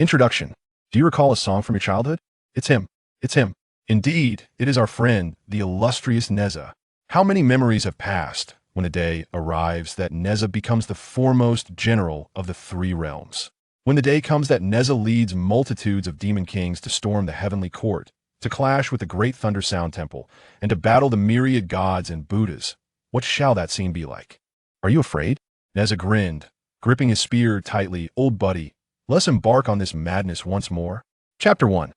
Introduction. Do you recall a song from your childhood? It's him. It's him. Indeed, it is our friend, the illustrious Nezha. How many memories have passed when a day arrives that Nezha becomes the foremost general of the three realms? When the day comes that Nezha leads multitudes of demon kings to storm the heavenly court, to clash with the great Thunder Sound Temple, and to battle the myriad gods and Buddhas, what shall that scene be like? Are you afraid? Nezha grinned, gripping his spear tightly. Old buddy, let's embark on this madness once more. Chapter 1.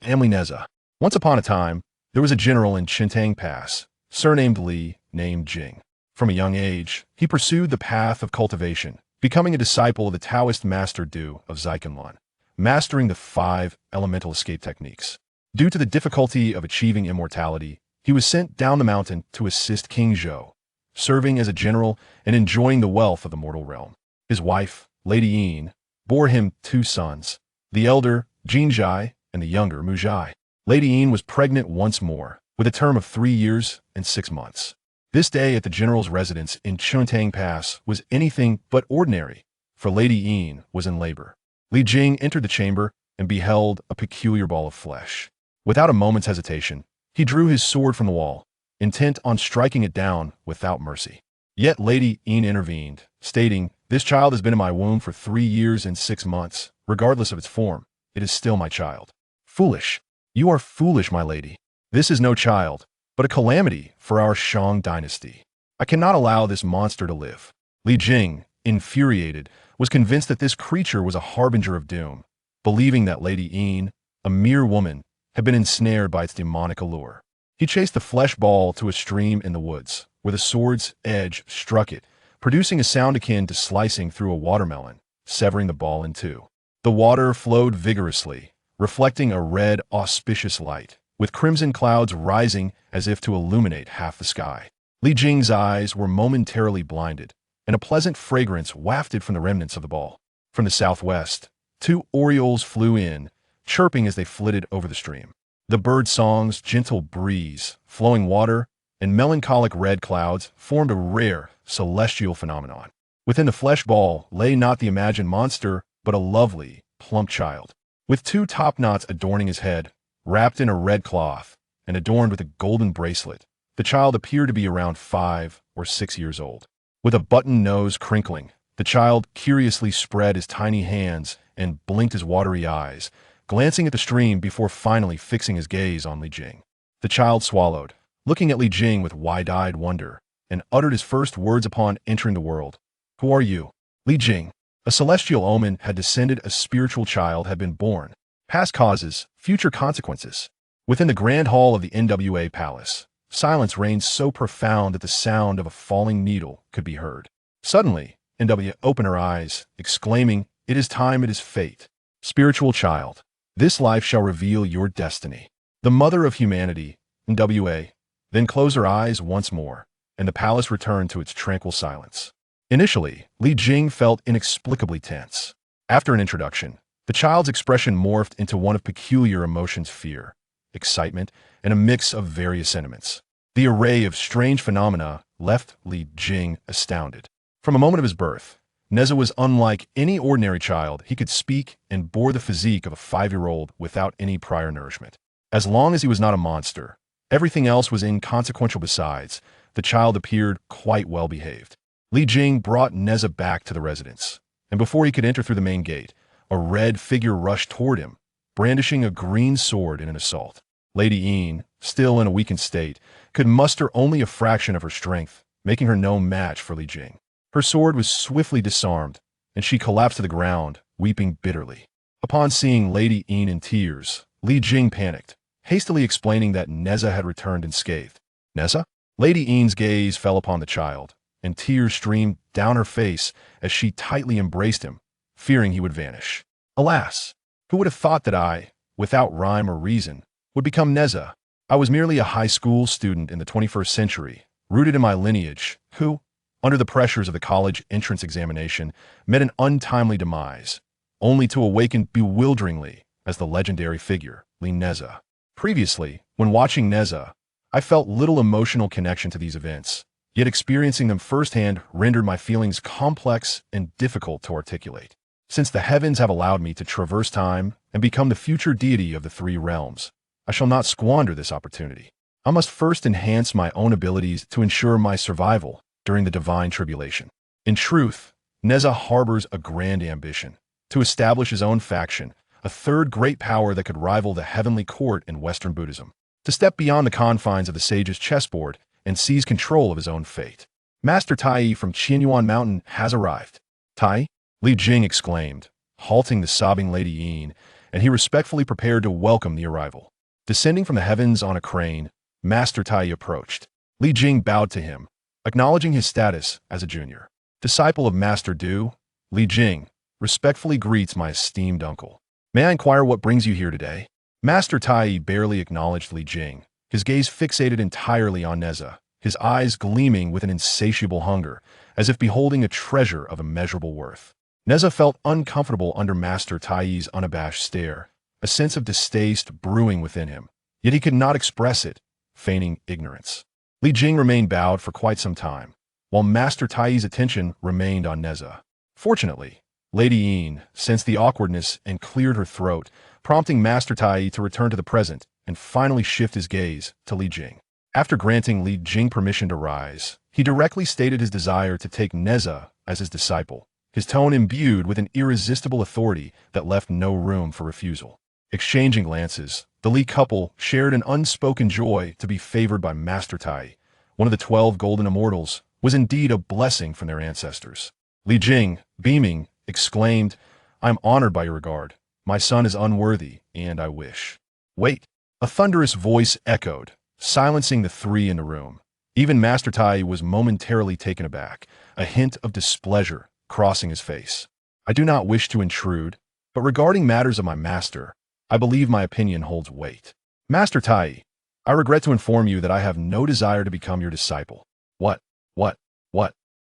Family Nezha. Once upon a time, there was a general in Chintang Pass, surnamed Li, named Jing. From a young age, he pursued the path of cultivation, becoming a disciple of the Taoist master Du of Zikanlan, mastering the 5 elemental escape techniques. Due to the difficulty of achieving immortality, he was sent down the mountain to assist King Zhou, serving as a general and enjoying the wealth of the mortal realm. His wife, Lady Yin, bore him 2 sons, the elder, Jinzhai, and the younger, Muzhai. Lady Yin was pregnant once more, with a term of 3 years and 6 months. This day at the general's residence in Chintang Pass was anything but ordinary, for Lady Yin was in labor. Li Jing entered the chamber and beheld a peculiar ball of flesh. Without a moment's hesitation, he drew his sword from the wall, intent on striking it down without mercy. Yet Lady Yin intervened, stating, "This child has been in my womb for 3 years and 6 months. Regardless of its form, it is still my child." Foolish. You are foolish, my lady. This is no child, but a calamity for our Shang dynasty. I cannot allow this monster to live. Li Jing, infuriated, was convinced that this creature was a harbinger of doom, believing that Lady Yin, a mere woman, had been ensnared by its demonic allure. He chased the flesh ball to a stream in the woods, where the sword's edge struck it, producing a sound akin to slicing through a watermelon, severing the ball in 2. The water flowed vigorously, reflecting a red, auspicious light, with crimson clouds rising as if to illuminate half the sky. Li Jing's eyes were momentarily blinded, and a pleasant fragrance wafted from the remnants of the ball. From the southwest, 2 orioles flew in, chirping as they flitted over the stream. The bird song's gentle breeze, flowing water, and melancholic red clouds formed a rare, celestial phenomenon. Within the flesh ball lay not the imagined monster, but a lovely, plump child, with 2 top knots adorning his head, wrapped in a red cloth, and adorned with a golden bracelet. The child appeared to be around 5 or 6 years old. With a button nose crinkling, the child curiously spread his tiny hands and blinked his watery eyes, glancing at the stream before finally fixing his gaze on Li Jing. The child swallowed, looking at Li Jing with wide-eyed wonder, and uttered his first words upon entering the world. "Who are you?" Li Jing. A celestial omen had descended, a spiritual child had been born. Past causes, future consequences. Within the grand hall of the NWA Palace, silence reigned so profound that the sound of a falling needle could be heard. Suddenly, NW opened her eyes, exclaiming, "It is time, it is fate. Spiritual child, this life shall reveal your destiny." The mother of humanity, NWA, then closed her eyes once more, and the palace returned to its tranquil silence. Initially, Li Jing felt inexplicably tense. After an introduction, the child's expression morphed into one of peculiar emotions: fear, excitement, and a mix of various sentiments. The array of strange phenomena left Li Jing astounded. From a moment of his birth, Nezha was unlike any ordinary child. He could speak and bore the physique of a 5-year-old without any prior nourishment. As long as he was not a monster, everything else was inconsequential. Besides, the child appeared quite well behaved. Li Jing brought Nezha back to the residence, and before he could enter through the main gate, a red figure rushed toward him, brandishing a green sword in an assault. Lady Yin, still in a weakened state, could muster only a fraction of her strength, making her no match for Li Jing. Her sword was swiftly disarmed, and she collapsed to the ground, weeping bitterly. Upon seeing Lady Yin in tears, Li Jing panicked, hastily explaining that Nezha had returned unscathed. "Nezha?" Lady Yin's gaze fell upon the child, and tears streamed down her face as she tightly embraced him, fearing he would vanish. Alas, who would have thought that I, without rhyme or reason, would become Nezha? I was merely a high school student in the 21st century, rooted in my lineage, who, under the pressures of the college entrance examination, met an untimely demise, only to awaken bewilderingly as the legendary figure, Li Nezha. Previously, when watching Nezha, I felt little emotional connection to these events, yet experiencing them firsthand rendered my feelings complex and difficult to articulate. Since the heavens have allowed me to traverse time and become the future deity of the three realms, I shall not squander this opportunity. I must first enhance my own abilities to ensure my survival during the divine tribulation. In truth, Nezha harbors a grand ambition to establish his own faction, a third great power that could rival the heavenly court in Western Buddhism, to step beyond the confines of the sage's chessboard and seize control of his own fate. Master Tai from Qianyuan Mountain has arrived. Tai? Li Jing exclaimed, halting the sobbing Lady Yin, and he respectfully prepared to welcome the arrival. Descending from the heavens on a crane, Master Tai approached. Li Jing bowed to him, acknowledging his status as a junior. Disciple of Master Du, Li Jing respectfully greets my esteemed uncle. May I inquire what brings you here today? Master Tai barely acknowledged Li Jing, his gaze fixated entirely on Nezha, his eyes gleaming with an insatiable hunger, as if beholding a treasure of immeasurable worth. Nezha felt uncomfortable under Master Tai's unabashed stare, a sense of distaste brewing within him, yet he could not express it, feigning ignorance. Li Jing remained bowed for quite some time, while Master Tai's attention remained on Nezha. Fortunately, Lady Yin sensed the awkwardness and cleared her throat, prompting Master Tai to return to the present and finally shift his gaze to Li Jing. After granting Li Jing permission to rise, he directly stated his desire to take Nezha as his disciple, his tone imbued with an irresistible authority that left no room for refusal. Exchanging glances, the Li couple shared an unspoken joy to be favored by Master Tai. One of the 12 golden immortals was indeed a blessing from their ancestors. Li Jing, beaming, exclaimed, "I am honored by your regard. My son is unworthy, and I wish." Wait! A thunderous voice echoed, silencing the three in the room. Even Master Tai was momentarily taken aback, a hint of displeasure crossing his face. "I do not wish to intrude, but regarding matters of my master, I believe my opinion holds weight. Master Tai, I regret to inform you that I have no desire to become your disciple." What?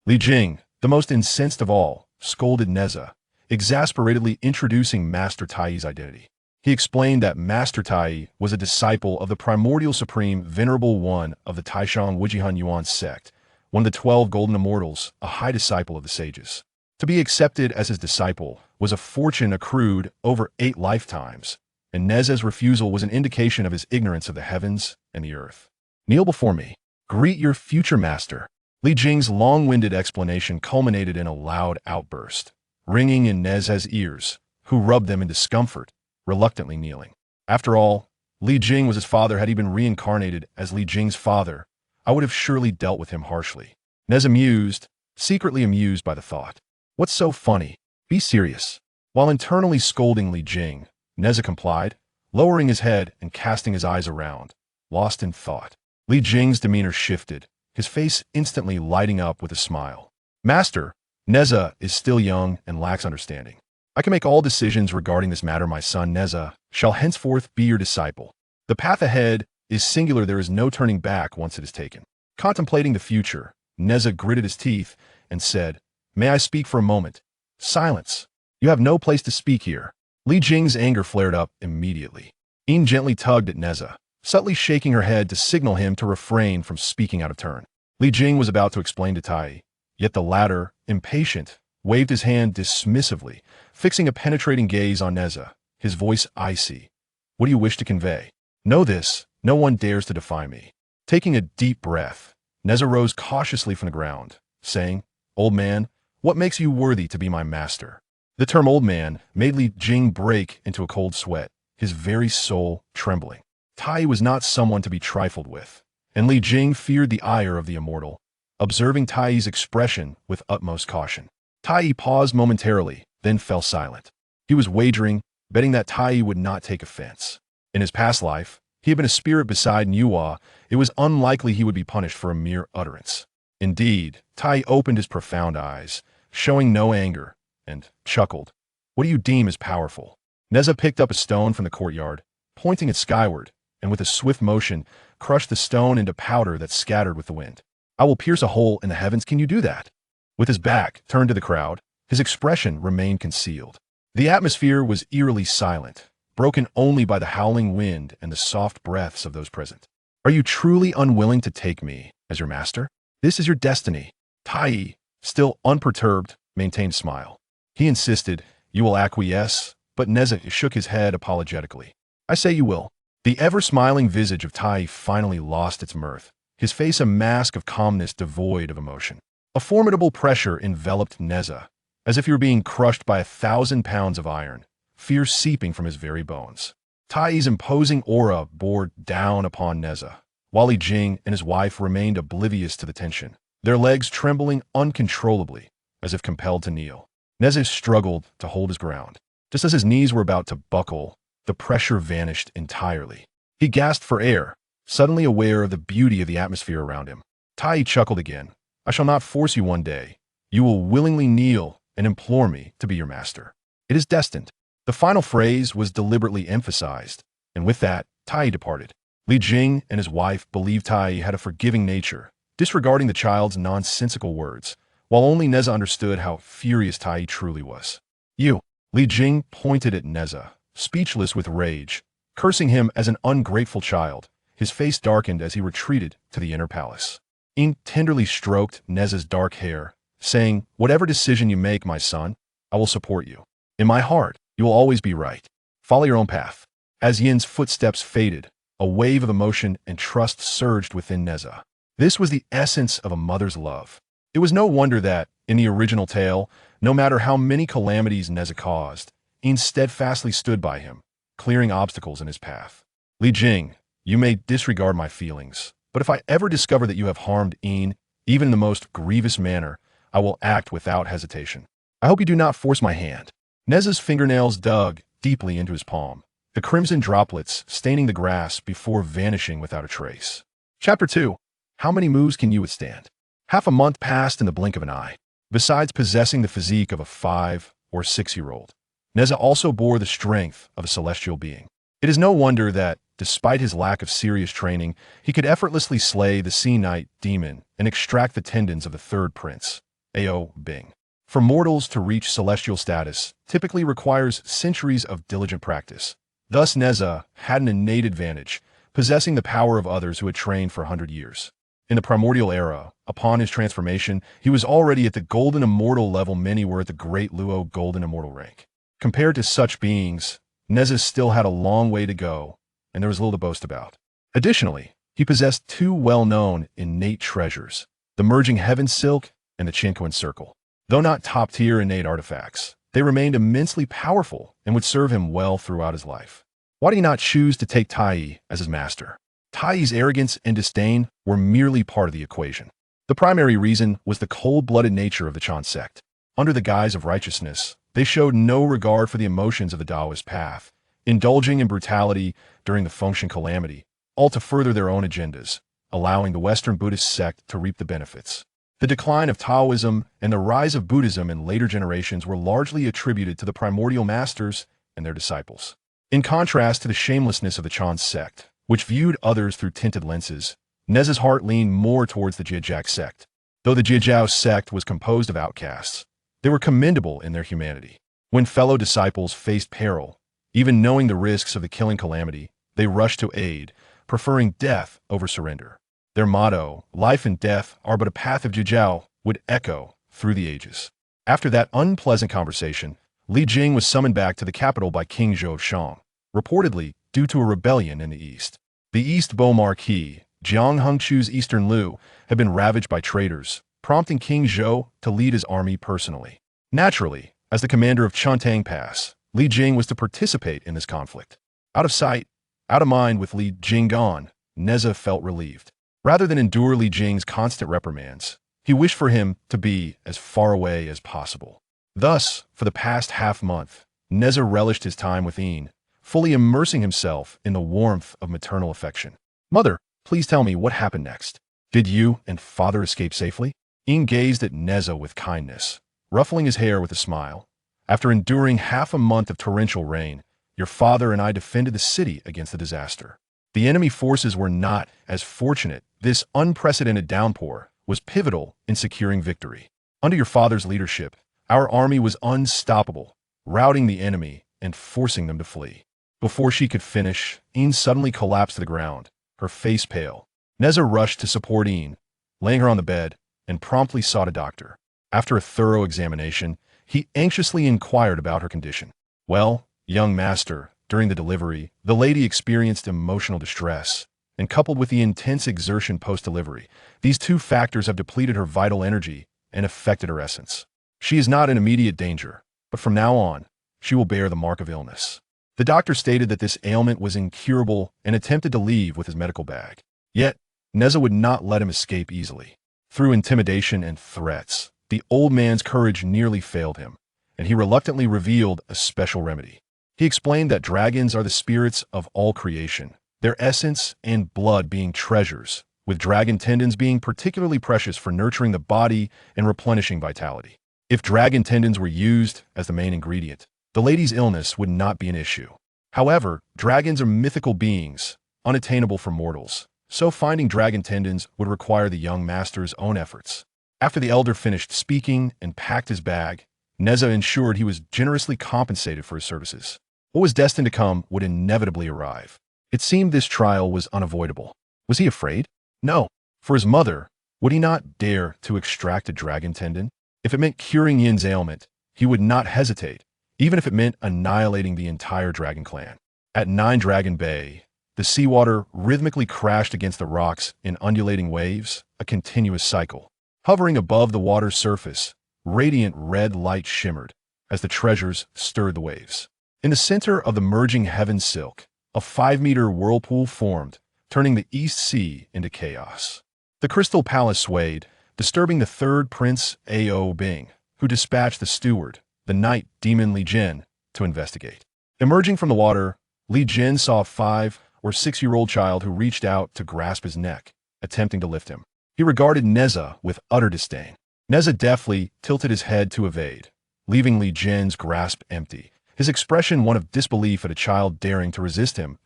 Li Jing, the most incensed of all, scolded Nezha, exasperatedly introducing Master Tai's identity. He explained that Master Tai was a disciple of the primordial supreme Venerable One of the Taishang Wujihan Yuan sect, one of the 12 golden immortals, a high disciple of the sages. To be accepted as his disciple was a fortune accrued over 8 lifetimes, and Nezha's refusal was an indication of his ignorance of the heavens and the earth. "Kneel before me. Greet your future master." Li Jing's long-winded explanation culminated in a loud outburst, ringing in Nezha's ears, who rubbed them in discomfort, reluctantly kneeling. After all, Li Jing was his father. Had he been reincarnated as Li Jing's father, I would have surely dealt with him harshly. Nezha mused, secretly amused by the thought. "What's so funny? Be serious." While internally scolding Li Jing, Nezha complied, lowering his head and casting his eyes around, lost in thought. Li Jing's demeanor shifted, his face instantly lighting up with a smile. "Master, Nezha is still young and lacks understanding. I can make all decisions regarding this matter. My son Nezha shall henceforth be your disciple. The path ahead is singular. There is no turning back once it is taken." Contemplating the future, Nezha gritted his teeth and said, "May I speak for a moment?" "Silence. You have no place to speak here." Li Jing's anger flared up immediately. Yin gently tugged at Nezha, subtly shaking her head to signal him to refrain from speaking out of turn. Li Jing was about to explain to Tai, yet the latter, impatient, waved his hand dismissively, fixing a penetrating gaze on Nezha, his voice icy. "What do you wish to convey? Know this, no one dares to defy me." Taking a deep breath, Nezha rose cautiously from the ground, saying, "Old man, what makes you worthy to be my master?" The term old man made Li Jing break into a cold sweat, his very soul trembling. Tai was not someone to be trifled with, and Li Jing feared the ire of the immortal, observing Tai's expression with utmost caution. Tai paused momentarily, then fell silent. He was wagering, betting that Tai would not take offense. In his past life, he had been a spirit beside Nuwa. It was unlikely he would be punished for a mere utterance. Indeed, Tai opened his profound eyes, showing no anger, and chuckled. "What do you deem as powerful?" Nezha picked up a stone from the courtyard, pointing it skyward, and with a swift motion, crushed the stone into powder that scattered with the wind. "I will pierce a hole in the heavens. Can you do that?" With his back turned to the crowd, his expression remained concealed. The atmosphere was eerily silent, broken only by the howling wind and the soft breaths of those present. "Are you truly unwilling to take me as your master? This is your destiny." Tai, still unperturbed, maintained a smile. He insisted, You will acquiesce, but Nezha shook his head apologetically. I say you will. The ever-smiling visage of Tai finally lost its mirth, his face a mask of calmness devoid of emotion. A formidable pressure enveloped Nezha, as if he were being crushed by 1,000 pounds of iron, fear seeping from his very bones. Tai's imposing aura bore down upon Nezha, while Li Jing and his wife remained oblivious to the tension, their legs trembling uncontrollably, as if compelled to kneel. Nezha struggled to hold his ground. Just as his knees were about to buckle, the pressure vanished entirely. He gasped for air, suddenly aware of the beauty of the atmosphere around him. Tai chuckled again. I shall not force you one day. You will willingly kneel and implore me to be your master. It is destined. The final phrase was deliberately emphasized, and with that, Tai departed. Li Jing and his wife believed Tai had a forgiving nature, disregarding the child's nonsensical words, while only Nezha understood how furious Tai truly was. You! Li Jing pointed at Nezha, speechless with rage, cursing him as an ungrateful child. His face darkened as he retreated to the inner palace. Ying tenderly stroked Nezha's dark hair, saying, Whatever decision you make, my son, I will support you. In my heart, you will always be right. Follow your own path. As Yin's footsteps faded, a wave of emotion and trust surged within Nezha. This was the essence of a mother's love. It was no wonder that, in the original tale, no matter how many calamities Nezha caused, Yin steadfastly stood by him, clearing obstacles in his path. Li Jing, you may disregard my feelings, but if I ever discover that you have harmed Yin, even in the most grievous manner, I will act without hesitation. I hope you do not force my hand. Nezha's fingernails dug deeply into his palm, the crimson droplets staining the grass before vanishing without a trace. Chapter 2. How many moves can you withstand? Half a month passed in the blink of an eye. Besides possessing the physique of a 5- or 6-year-old, Nezha also bore the strength of a celestial being. It is no wonder that, despite his lack of serious training, he could effortlessly slay the Sea Knight demon and extract the tendons of the third prince, Ao Bing. For mortals to reach celestial status typically requires centuries of diligent practice. Thus Nezha had an innate advantage, possessing the power of others who had trained for 100 years. In the primordial era, upon his transformation, he was already at the golden immortal level. Many were at the great Luo golden immortal rank. Compared to such beings, Nezha still had a long way to go, and there was little to boast about. Additionally, he possessed two well-known innate treasures, the merging heaven silk and the Chinquan circle. Though not top-tier innate artifacts, they remained immensely powerful and would serve him well throughout his life. Why did he not choose to take Tai as his master? Tai's arrogance and disdain were merely part of the equation. The primary reason was the cold-blooded nature of the Chan sect. Under the guise of righteousness, they showed no regard for the emotions of the Taoist path, indulging in brutality during the Fengshen calamity, all to further their own agendas, allowing the Western Buddhist sect to reap the benefits. The decline of Taoism and the rise of Buddhism in later generations were largely attributed to the primordial masters and their disciples. In contrast to the shamelessness of the Chan sect, which viewed others through tinted lenses, Nezha's heart leaned more towards the Jijiao sect. Though the Jijiao sect was composed of outcasts, they were commendable in their humanity. When fellow disciples faced peril, even knowing the risks of the killing calamity, they rushed to aid, preferring death over surrender. Their motto, life and death are but a path of Jijiao, would echo through the ages. After that unpleasant conversation, Li Jing was summoned back to the capital by King Zhou Shang, reportedly due to a rebellion in the east. The East Bo Marquis, Jiang Hengchu's eastern Lu, had been ravaged by traitors, prompting King Zhou to lead his army personally. Naturally, as the commander of Chantang Pass, Li Jing was to participate in this conflict. Out of sight, out of mind with Li Jing gone, Nezha felt relieved. Rather than endure Li Jing's constant reprimands, he wished for him to be as far away as possible. Thus, for the past half-month, Nezha relished his time with Yin, fully immersing himself in the warmth of maternal affection. Mother, please tell me what happened next. Did you and father escape safely? Yin gazed at Nezha with kindness, ruffling his hair with a smile. After enduring half a month of torrential rain, your father and I defended the city against the disaster. The enemy forces were not as fortunate. This unprecedented downpour was pivotal in securing victory. Under your father's leadership, our army was unstoppable, routing the enemy and forcing them to flee. Before she could finish, Yin suddenly collapsed to the ground, her face pale. Nezha rushed to support Yin, laying her on the bed, and promptly sought a doctor. After a thorough examination, He anxiously inquired about her condition. Well, young master, during the delivery, the lady experienced emotional distress, and coupled with the intense exertion post-delivery, these two factors have depleted her vital energy and affected her essence. She is not in immediate danger, but from now on, she will bear the mark of illness. The doctor stated that this ailment was incurable and attempted to leave with his medical bag. Yet, Nezha would not let him escape easily. Through intimidation and threats, the old man's courage nearly failed him, and he reluctantly revealed a special remedy. He explained that dragons are the spirits of all creation, their essence and blood being treasures, with dragon tendons being particularly precious for nurturing the body and replenishing vitality. If dragon tendons were used as the main ingredient, the lady's illness would not be an issue. However, dragons are mythical beings, unattainable for mortals, so finding dragon tendons would require the young master's own efforts. After the elder finished speaking and packed his bag, Nezha ensured he was generously compensated for his services. What was destined to come would inevitably arrive. It seemed this trial was unavoidable. Was he afraid? No. For his mother, would he not dare to extract a dragon tendon? If it meant curing Yin's ailment, he would not hesitate, even if it meant annihilating the entire dragon clan. At Nine Dragon Bay, the seawater rhythmically crashed against the rocks in undulating waves, a continuous cycle. Hovering above the water's surface, radiant red light shimmered as the treasures stirred the waves. In the center of the merging heaven silk, a 5-meter whirlpool formed, turning the East Sea into chaos. The Crystal Palace swayed, disturbing the third prince Ao Bing, who dispatched the steward, the night demon Li Jin, to investigate. Emerging from the water, Li Jin saw a 5- or 6-year-old child who reached out to grasp his neck, attempting to lift him. He regarded Nezha with utter disdain. Nezha deftly tilted his head to evade, leaving Li Jin's grasp empty, his expression one of disbelief at a child daring to resist him.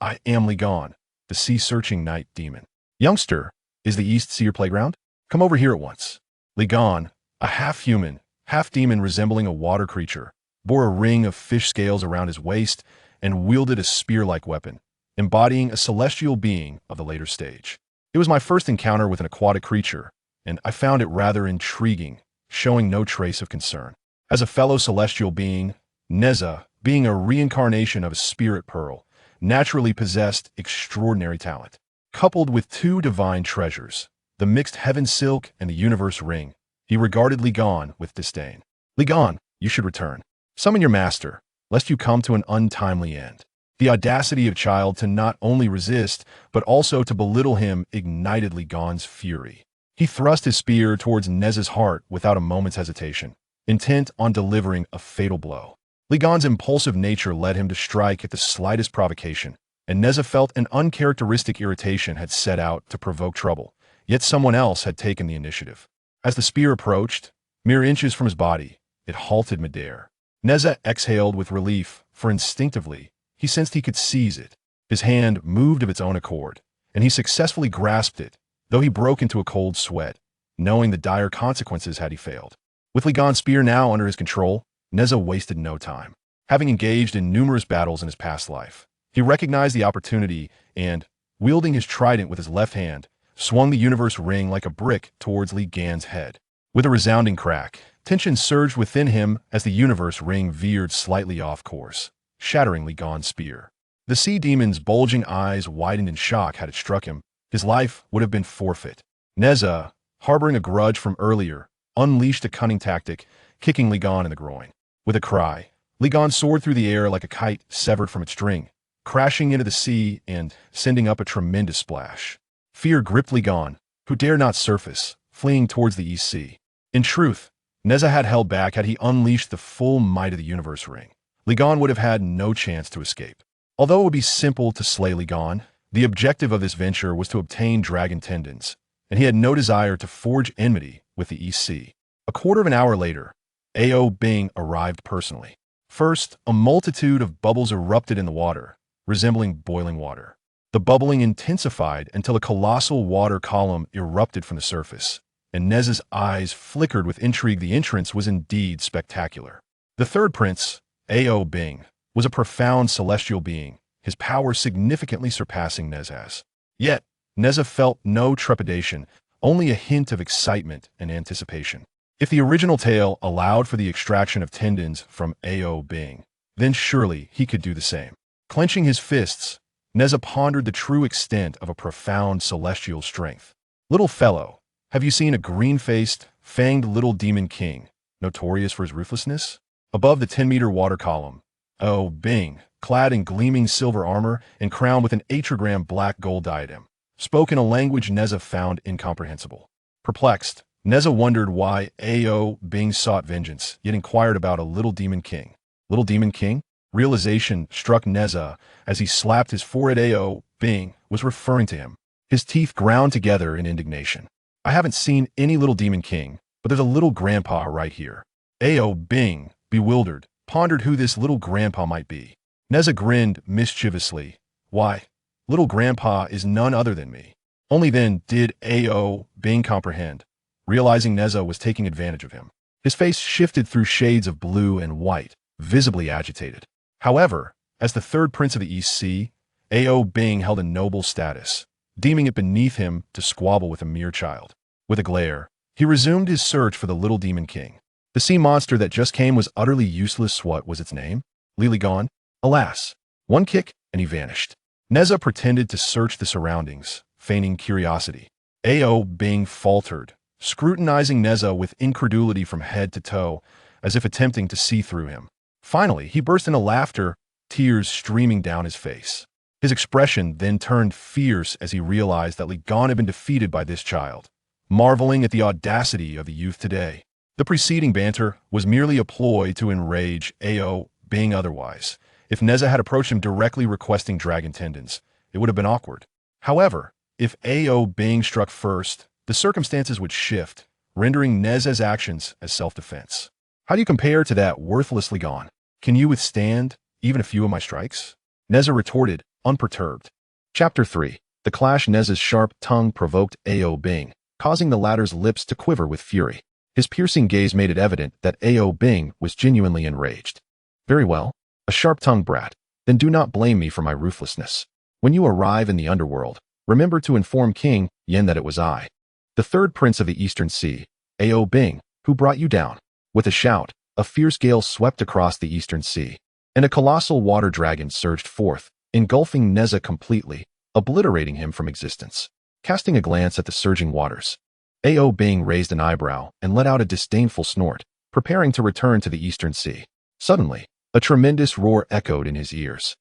I am Li Gan, the sea-searching night demon. Youngster, is the East Sea your playground? Come over here at once. Li Gan, a half-human, half-demon resembling a water creature, bore a ring of fish scales around his waist and wielded a spear-like weapon, embodying a celestial being of the later stage. It was my first encounter with an aquatic creature, and I found it rather intriguing, showing no trace of concern. As a fellow celestial being, Nezha, being a reincarnation of a spirit pearl, naturally possessed extraordinary talent. Coupled with two divine treasures, the mixed heaven silk and the universe ring, he regarded Li Gan with disdain. Li Gan, you should return. Summon your master, lest you come to an untimely end. The audacity of child to not only resist, but also to belittle him ignited Li Gan's fury. He thrust his spear towards Nezha's heart without a moment's hesitation, intent on delivering a fatal blow. Li Gan's impulsive nature led him to strike at the slightest provocation, and Nezha felt an uncharacteristic irritation had set out to provoke trouble, yet someone else had taken the initiative. As the spear approached, mere inches from his body, it halted midair. Nezha exhaled with relief, for instinctively, he sensed he could seize it. His hand moved of its own accord, and he successfully grasped it, though he broke into a cold sweat, knowing the dire consequences had he failed. With Li Gan's spear now under his control, Nezha wasted no time. Having engaged in numerous battles in his past life, he recognized the opportunity and, wielding his trident with his left hand, swung the universe ring like a brick towards Li Gan's head. With a resounding crack, tension surged within him as the universe ring veered slightly off course, shattering Li Gan's spear. The sea demon's bulging eyes widened in shock had it struck him. His life would have been forfeit. Nezha, harboring a grudge from earlier, unleashed a cunning tactic, kicking Li Gan in the groin. With a cry, Li Gan soared through the air like a kite severed from its string, crashing into the sea and sending up a tremendous splash. Fear gripped Li Gan, who dared not surface, fleeing towards the East Sea. In truth, Nezha had held back had he unleashed the full might of the universe ring. Li Gan would have had no chance to escape. Although it would be simple to slay Li Gan, the objective of this venture was to obtain dragon tendons, and he had no desire to forge enmity with the East Sea. A quarter of an hour later, Ao Bing arrived personally. First, a multitude of bubbles erupted in the water, resembling boiling water. The bubbling intensified until a colossal water column erupted from the surface, and Nezha's eyes flickered with intrigue. The entrance was indeed spectacular. The third prince, Ao Bing, was a profound celestial being, his power significantly surpassing Nezha's. Yet, Nezha felt no trepidation, only a hint of excitement and anticipation. If the original tale allowed for the extraction of tendons from Ao Bing, then surely he could do the same. Clenching his fists, Nezha pondered the true extent of a profound celestial strength. Little fellow, have you seen a green-faced, fanged little demon king, notorious for his ruthlessness? Above the 10-meter water column, Ao Bing, clad in gleaming silver armor and crowned with an atrigram black gold diadem, spoke in a language Nezha found incomprehensible. Perplexed, Nezha wondered why Ao Bing sought vengeance, yet inquired about a little demon king. Little demon king? Realization struck Nezha as he slapped his forehead. Ao Bing was referring to him. His teeth ground together in indignation. I haven't seen any little demon king, but there's a little grandpa right here. Ao Bing, bewildered, pondered who this little grandpa might be. Nezha grinned mischievously. Why, little grandpa is none other than me. Only then did Ao Bing comprehend, realizing Nezha was taking advantage of him. His face shifted through shades of blue and white, visibly agitated. However, as the third prince of the East Sea, Ao Bing held a noble status, deeming it beneath him to squabble with a mere child. With a glare, he resumed his search for the little demon king. The sea monster that just came was utterly useless. What was its name? Lily gone? Alas, one kick and he vanished. Nezha pretended to search the surroundings, feigning curiosity. Ao Bing faltered, scrutinizing Nezha with incredulity from head to toe, as if attempting to see through him. Finally, he burst into laughter, tears streaming down his face. His expression then turned fierce as he realized that Li Gan had been defeated by this child, marveling at the audacity of the youth today. The preceding banter was merely a ploy to enrage Ao Bing. Otherwise, if Nezha had approached him directly requesting dragon tendons, it would have been awkward. However, if Ao Bing struck first, the circumstances would shift, rendering Nezha's actions as self-defense. How do you compare to that worthless Li Gan? Can you withstand even a few of my strikes? Nezha retorted, unperturbed. Chapter 3. The clash. Nezha's sharp tongue provoked Ao Bing, causing the latter's lips to quiver with fury. His piercing gaze made it evident that Ao Bing was genuinely enraged. Very well, a sharp-tongued brat. Then do not blame me for my ruthlessness. When you arrive in the underworld, remember to inform King Yin that it was I, the third prince of the Eastern Sea, Ao Bing, who brought you down. With a shout, a fierce gale swept across the Eastern Sea, and a colossal water dragon surged forth, engulfing Nezha completely, obliterating him from existence. Casting a glance at the surging waters, Ao Bing raised an eyebrow and let out a disdainful snort, preparing to return to the Eastern Sea. Suddenly, a tremendous roar echoed in his ears.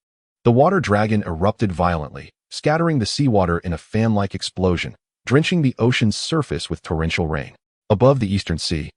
The water dragon erupted violently, scattering the seawater in a fan-like explosion, drenching the ocean's surface with torrential rain. Above the Eastern Sea,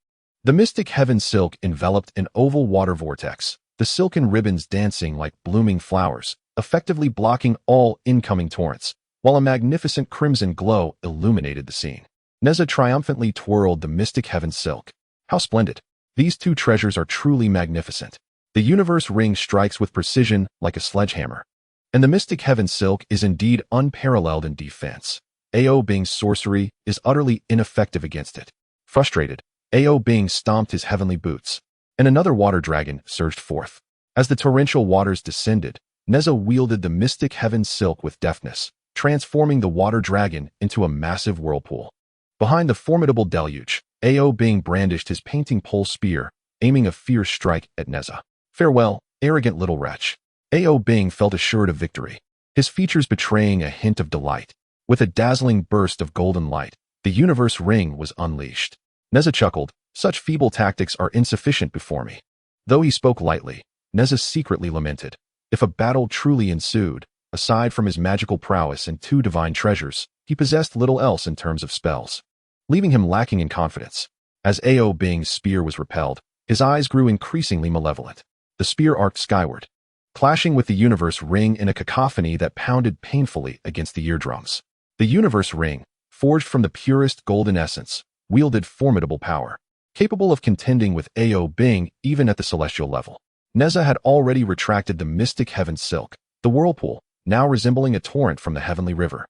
the mystic heaven silk enveloped an oval water vortex, the silken ribbons dancing like blooming flowers, effectively blocking all incoming torrents, while a magnificent crimson glow illuminated the scene. Nezha triumphantly twirled the mystic heaven silk. How splendid! These two treasures are truly magnificent. The universe ring strikes with precision like a sledgehammer, and the mystic heaven silk is indeed unparalleled in defense. Ao Bing's sorcery is utterly ineffective against it. Frustrated, Ao Bing stomped his heavenly boots, and another water dragon surged forth. As the torrential waters descended, Nezha wielded the mystic heaven silk with deftness, transforming the water dragon into a massive whirlpool. Behind the formidable deluge, Ao Bing brandished his painting pole spear, aiming a fierce strike at Nezha. Farewell, arrogant little wretch. Ao Bing felt assured of victory, his features betraying a hint of delight. With a dazzling burst of golden light, the universe ring was unleashed. Nezha chuckled, such feeble tactics are insufficient before me. Though he spoke lightly, Nezha secretly lamented. If a battle truly ensued, aside from his magical prowess and two divine treasures, he possessed little else in terms of spells, leaving him lacking in confidence. As Ao Bing's spear was repelled, his eyes grew increasingly malevolent. The spear arced skyward, clashing with the universe ring in a cacophony that pounded painfully against the eardrums. The universe ring, forged from the purest golden essence, wielded formidable power, capable of contending with Ao Bing even at the celestial level. Nezha had already retracted the mystic heaven silk, the whirlpool, now resembling a torrent from the heavenly river,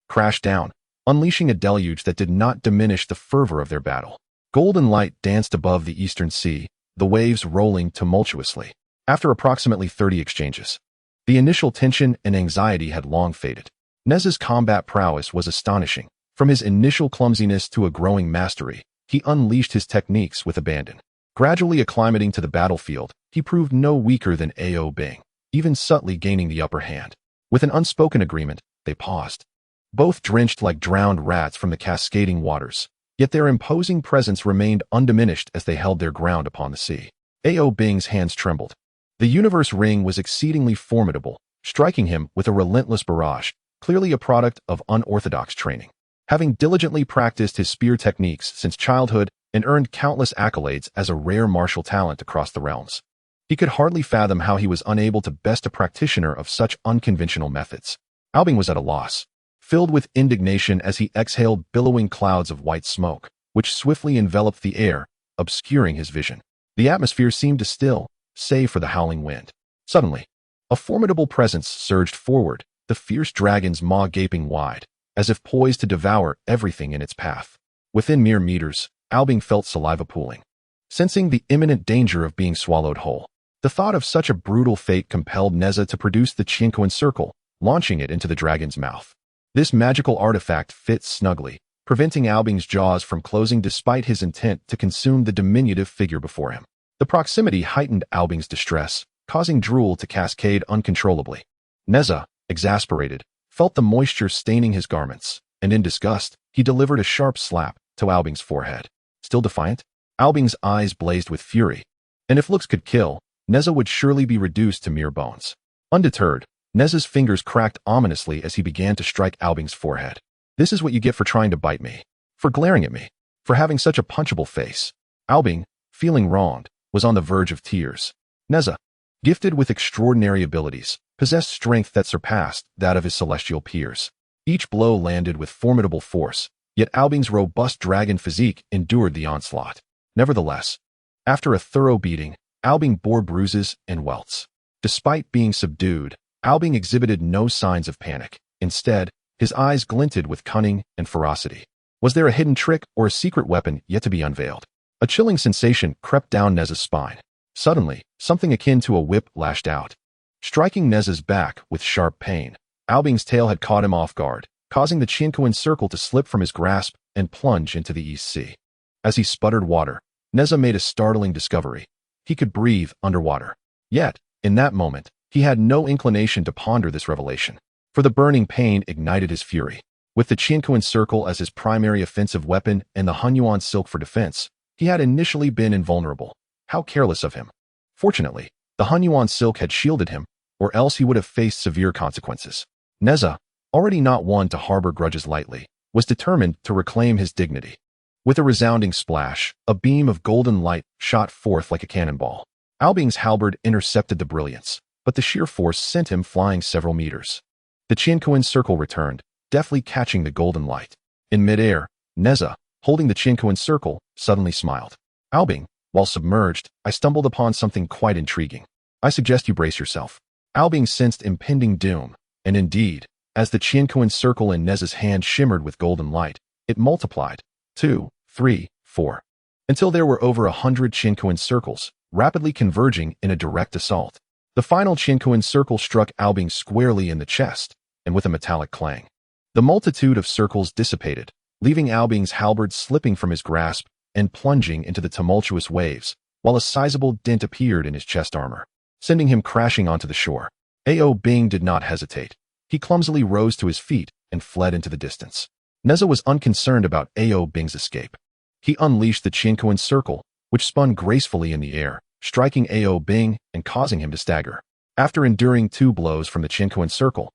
crashed down, unleashing a deluge that did not diminish the fervor of their battle. Golden light danced above the Eastern Sea, the waves rolling tumultuously. After approximately 30 exchanges, the initial tension and anxiety had long faded. Nezha's combat prowess was astonishing. From his initial clumsiness to a growing mastery, he unleashed his techniques with abandon. Gradually acclimating to the battlefield, he proved no weaker than Ao Bing, even subtly gaining the upper hand. With an unspoken agreement, they paused. Both drenched like drowned rats from the cascading waters, yet their imposing presence remained undiminished as they held their ground upon the sea. Ao Bing's hands trembled. The universe ring was exceedingly formidable, striking him with a relentless barrage, clearly a product of unorthodox training. Having diligently practiced his spear techniques since childhood and earned countless accolades as a rare martial talent across the realms, he could hardly fathom how he was unable to best a practitioner of such unconventional methods. Ao Bing was at a loss, filled with indignation as he exhaled billowing clouds of white smoke, which swiftly enveloped the air, obscuring his vision. The atmosphere seemed to still, save for the howling wind. Suddenly, a formidable presence surged forward, the fierce dragon's maw gaping wide, as if poised to devour everything in its path. Within mere meters, Ao Bing felt saliva pooling, sensing the imminent danger of being swallowed whole. The thought of such a brutal fate compelled Nezha to produce the Qianquan circle, launching it into the dragon's mouth. This magical artifact fit snugly, preventing Ao Bing's jaws from closing despite his intent to consume the diminutive figure before him. The proximity heightened Ao Bing's distress, causing drool to cascade uncontrollably. Nezha, exasperated, felt the moisture staining his garments, and in disgust, he delivered a sharp slap to Ao Bing's forehead. Still defiant, Ao Bing's eyes blazed with fury, and if looks could kill, Nezha would surely be reduced to mere bones. Undeterred, Nezha's fingers cracked ominously as he began to strike Ao Bing's forehead. This is what you get for trying to bite me, for glaring at me, for having such a punchable face. Ao Bing, feeling wronged, was on the verge of tears. Nezha, gifted with extraordinary abilities, possessed strength that surpassed that of his celestial peers. Each blow landed with formidable force, yet Ao Bing's robust dragon physique endured the onslaught. Nevertheless, after a thorough beating, Ao Bing bore bruises and welts. Despite being subdued, Ao Bing exhibited no signs of panic. Instead, his eyes glinted with cunning and ferocity. Was there a hidden trick or a secret weapon yet to be unveiled? A chilling sensation crept down Nezha's spine. Suddenly, something akin to a whip lashed out, striking Nezha's back with sharp pain. Ao Bing's tail had caught him off guard, causing the Qianquan circle to slip from his grasp and plunge into the East Sea. As he sputtered water, Nezha made a startling discovery. He could breathe underwater. Yet, in that moment, he had no inclination to ponder this revelation, for the burning pain ignited his fury. With the Qianquan circle as his primary offensive weapon and the Hunyuan silk for defense, he had initially been invulnerable. How careless of him. Fortunately, the Hunyuan silk had shielded him, or else he would have faced severe consequences. Nezha, already not one to harbor grudges lightly, was determined to reclaim his dignity. With a resounding splash, a beam of golden light shot forth like a cannonball. Ao Bing's halberd intercepted the brilliance, but the sheer force sent him flying several meters. The Qianquan circle returned, deftly catching the golden light. In midair, Nezha, holding the Qianquan circle, suddenly smiled. Ao Bing, while submerged, I stumbled upon something quite intriguing. I suggest you brace yourself. Ao Bing sensed impending doom, and indeed, as the Qianquan circle in Nezha's hand shimmered with golden light, it multiplied. 2, 3, 4, until there were over 100 Qianquan circles, rapidly converging in a direct assault. The final Qianquan circle struck Ao Bing squarely in the chest, and with a metallic clang, the multitude of circles dissipated, leaving Ao Bing's halberd slipping from his grasp and plunging into the tumultuous waves, while a sizable dent appeared in his chest armor, sending him crashing onto the shore. Ao Bing did not hesitate. He clumsily rose to his feet and fled into the distance. Nezha was unconcerned about Ao Bing's escape. He unleashed the Qianquan circle, which spun gracefully in the air, striking Ao Bing and causing him to stagger. After enduring 2 blows from the Qianquan circle,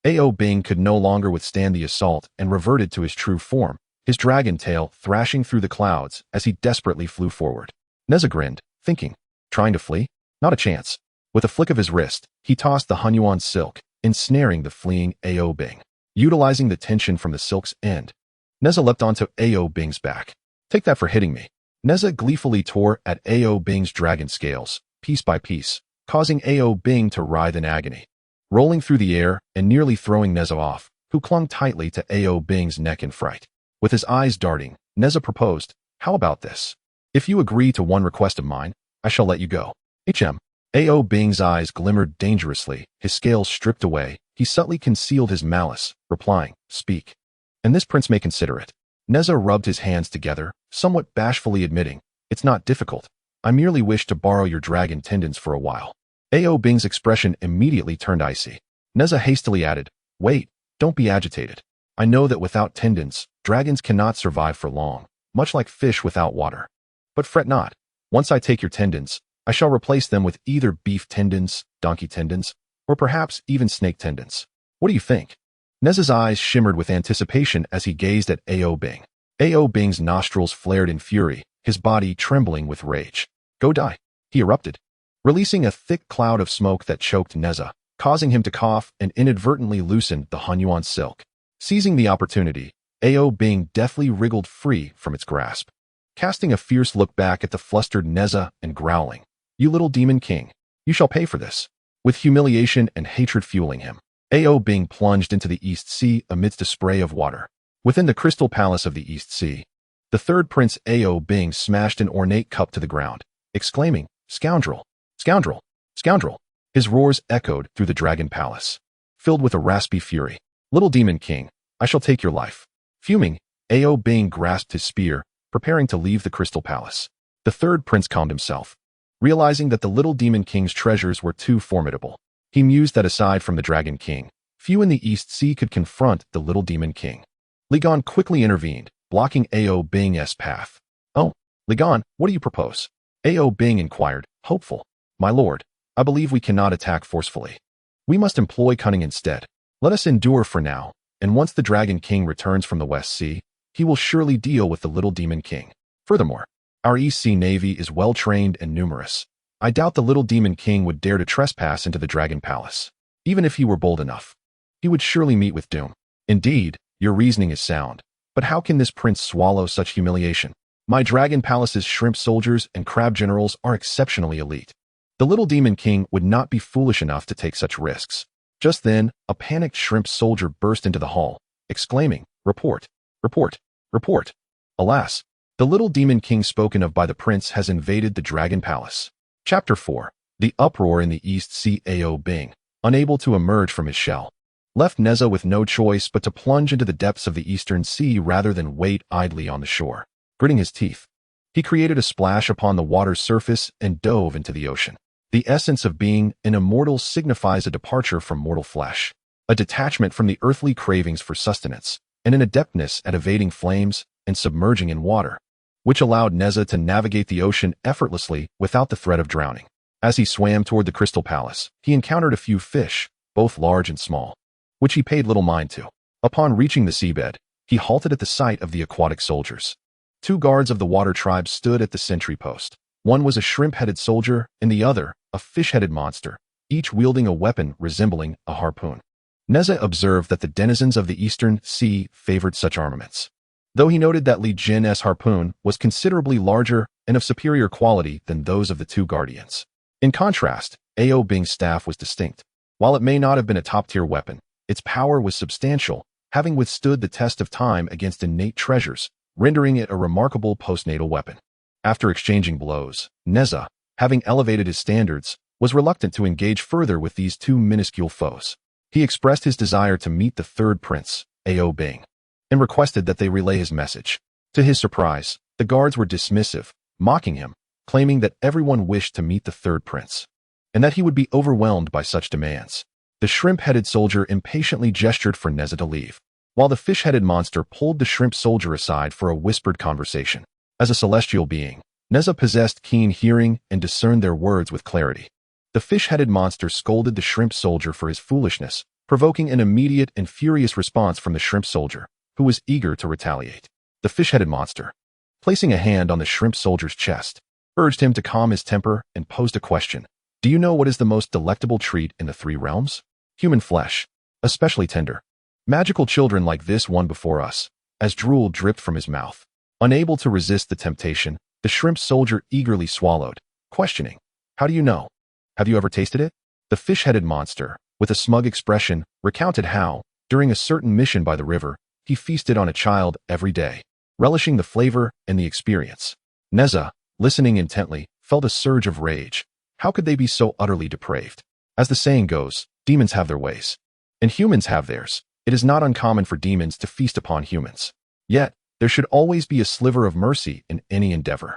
Ao Bing could no longer withstand the assault and reverted to his true form, his dragon tail thrashing through the clouds as he desperately flew forward. Nezha grinned, thinking, trying to flee? Not a chance. With a flick of his wrist, he tossed the Hunyuan silk, ensnaring the fleeing Ao Bing. Utilizing the tension from the silk's end, Nezha leapt onto Ao Bing's back. Take that for hitting me. Nezha gleefully tore at Ao Bing's dragon scales, piece by piece, causing Ao Bing to writhe in agony. Rolling through the air and nearly throwing Nezha off, who clung tightly to Ao Bing's neck in fright. With his eyes darting, Nezha proposed, how about this? If you agree to one request of mine, I shall let you go. Ao Bing's eyes glimmered dangerously, his scales stripped away. He subtly concealed his malice, replying, speak, and this prince may consider it. Nezha rubbed his hands together, somewhat bashfully admitting, "It's not difficult. I merely wish to borrow your dragon tendons for a while." Ao Bing's expression immediately turned icy. Nezha hastily added, "Wait, don't be agitated. I know that without tendons, dragons cannot survive for long, much like fish without water. But fret not. Once I take your tendons, I shall replace them with either beef tendons, donkey tendons, or perhaps even snake tendons. What do you think?" Nezha's eyes shimmered with anticipation as he gazed at Ao Bing. Ao Bing's nostrils flared in fury, his body trembling with rage. "Go die," he erupted, releasing a thick cloud of smoke that choked Nezha, causing him to cough and inadvertently loosened the Hanyuan silk. Seizing the opportunity, Ao Bing deftly wriggled free from its grasp, casting a fierce look back at the flustered Nezha and growling, "You little demon king, you shall pay for this." With humiliation and hatred fueling him, Ao Bing plunged into the East Sea amidst a spray of water. Within the crystal palace of the East Sea, the third prince Ao Bing smashed an ornate cup to the ground, exclaiming, "Scoundrel! Scoundrel! Scoundrel!" His roars echoed through the dragon palace, filled with a raspy fury. "Little demon king, I shall take your life." Fuming, Ao Bing grasped his spear, preparing to leave the crystal palace. The third prince calmed himself, realizing that the little demon king's treasures were too formidable. He mused that aside from the dragon king, few in the East Sea could confront the little demon king. Li Gan quickly intervened, blocking Ao Bing's path. "Oh, Li Gan, what do you propose?" Ao Bing inquired, hopeful. "My lord, I believe we cannot attack forcefully. We must employ cunning instead. Let us endure for now, and once the Dragon King returns from the West Sea, he will surely deal with the little demon king. Furthermore, our East Sea Navy is well-trained and numerous. I doubt the little demon king would dare to trespass into the Dragon Palace. Even if he were bold enough, he would surely meet with doom." "Indeed, your reasoning is sound. But how can this prince swallow such humiliation? My Dragon Palace's shrimp soldiers and crab generals are exceptionally elite. The little demon king would not be foolish enough to take such risks." Just then, a panicked shrimp soldier burst into the hall, exclaiming, "Report! Report! Report!" Alas, the little demon king spoken of by the prince has invaded the Dragon Palace. Chapter 4. The uproar in the East Sea. Ao Bing, unable to emerge from his shell, left Nezha with no choice but to plunge into the depths of the Eastern Sea rather than wait idly on the shore. Gritting his teeth, he created a splash upon the water's surface and dove into the ocean. The essence of being an immortal signifies a departure from mortal flesh, a detachment from the earthly cravings for sustenance, and an adeptness at evading flames and submerging in water, which allowed Nezha to navigate the ocean effortlessly without the threat of drowning. As he swam toward the Crystal Palace, he encountered a few fish, both large and small, which he paid little mind to. Upon reaching the seabed, he halted at the sight of the aquatic soldiers. 2 guards of the water tribe stood at the sentry post. One was a shrimp-headed soldier, and the other, a fish-headed monster, each wielding a weapon resembling a harpoon. Nezha observed that the denizens of the Eastern Sea favored such armaments, though he noted that Li Jin's harpoon was considerably larger and of superior quality than those of the 2 guardians. In contrast, Ao Bing's staff was distinct. While it may not have been a top-tier weapon, its power was substantial, having withstood the test of time against innate treasures, rendering it a remarkable postnatal weapon. After exchanging blows, Nezha, having elevated his standards, was reluctant to engage further with these 2 minuscule foes. He expressed his desire to meet the third prince, Ao Bing, and requested that they relay his message. To his surprise, the guards were dismissive, mocking him, claiming that everyone wished to meet the third prince, and that he would be overwhelmed by such demands. The shrimp-headed soldier impatiently gestured for Nezha to leave, while the fish-headed monster pulled the shrimp soldier aside for a whispered conversation. As a celestial being, Nezha possessed keen hearing and discerned their words with clarity. The fish-headed monster scolded the shrimp soldier for his foolishness, provoking an immediate and furious response from the shrimp soldier, who was eager to retaliate. The fish-headed monster, placing a hand on the shrimp soldier's chest, urged him to calm his temper and posed a question. "Do you know what is the most delectable treat in the 3 realms? Human flesh, especially tender. Magical children like this one before us," as drool dripped from his mouth. Unable to resist the temptation, the shrimp soldier eagerly swallowed, questioning, "How do you know? Have you ever tasted it?" The fish-headed monster, with a smug expression, recounted how, during a certain mission by the river, he feasted on a child every day, relishing the flavor and the experience. Nezha, listening intently, felt a surge of rage. How could they be so utterly depraved? As the saying goes, demons have their ways, and humans have theirs. It is not uncommon for demons to feast upon humans. Yet, There should always be a sliver of mercy in any endeavor.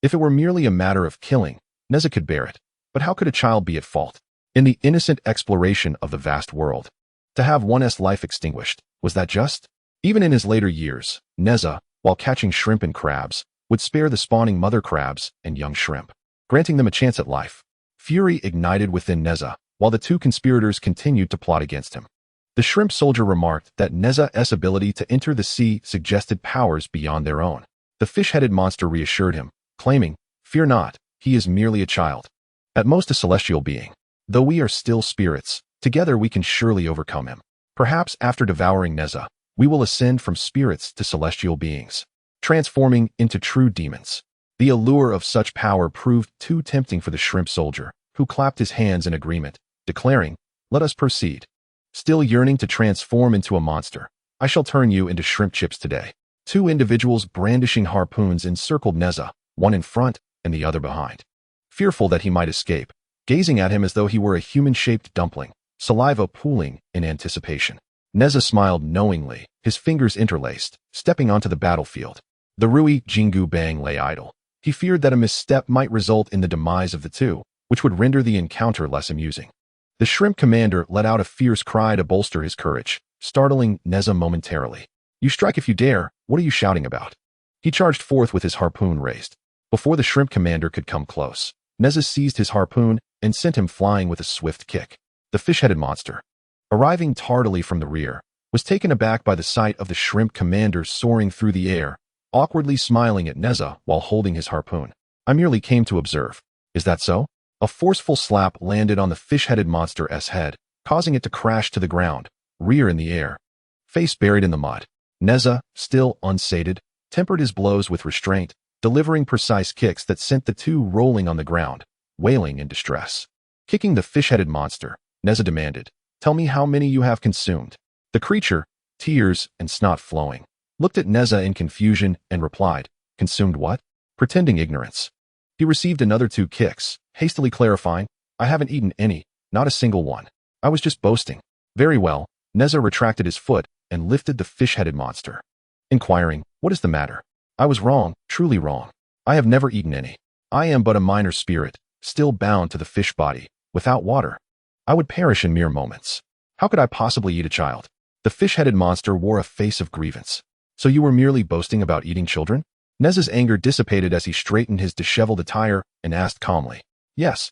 If it were merely a matter of killing, Nezha could bear it. But how could a child be at fault? In the innocent exploration of the vast world, to have one's life extinguished, was that just? Even in his later years, Nezha, while catching shrimp and crabs, would spare the spawning mother crabs and young shrimp, granting them a chance at life. Fury ignited within Nezha, while the two conspirators continued to plot against him. The shrimp soldier remarked that Nezha's ability to enter the sea suggested powers beyond their own. The fish-headed monster reassured him, claiming, "Fear not, he is merely a child. At most a celestial being. Though we are still spirits, together we can surely overcome him. Perhaps after devouring Nezha, we will ascend from spirits to celestial beings, transforming into true demons." The allure of such power proved too tempting for the shrimp soldier, who clapped his hands in agreement, declaring, "Let us proceed." Still yearning to transform into a monster, "I shall turn you into shrimp chips today." Two individuals brandishing harpoons encircled Nezha, one in front and the other behind. Fearful that he might escape, gazing at him as though he were a human-shaped dumpling, saliva pooling in anticipation. Nezha smiled knowingly, his fingers interlaced, stepping onto the battlefield. The Rui Jingu Bang lay idle. He feared that a misstep might result in the demise of the two, which would render the encounter less amusing. The shrimp commander let out a fierce cry to bolster his courage, startling Nezha momentarily. "You strike if you dare, what are you shouting about?" He charged forth with his harpoon raised. Before the shrimp commander could come close, Nezha seized his harpoon and sent him flying with a swift kick. The fish-headed monster, arriving tardily from the rear, was taken aback by the sight of the shrimp commander soaring through the air, awkwardly smiling at Nezha while holding his harpoon. "I merely came to observe." "Is that so?" A forceful slap landed on the fish-headed monster's head, causing it to crash to the ground, rear in the air, face buried in the mud. Nezha, still unsated, tempered his blows with restraint, delivering precise kicks that sent the two rolling on the ground, wailing in distress. Kicking the fish-headed monster, Nezha demanded, "Tell me how many you have consumed." The creature, tears and snot flowing, looked at Nezha in confusion and replied, "Consumed what?" pretending ignorance. He received another 2 kicks, hastily clarifying, "I haven't eaten any, not a single one. I was just boasting." "Very well." Nezha retracted his foot and lifted the fish-headed monster, inquiring, "What is the matter?" "I was wrong, truly wrong. I have never eaten any. I am but a minor spirit, still bound to the fish body, without water. I would perish in mere moments. How could I possibly eat a child?" The fish-headed monster wore a face of grievance. "So you were merely boasting about eating children?" Nezha's anger dissipated as he straightened his disheveled attire and asked calmly, Yes,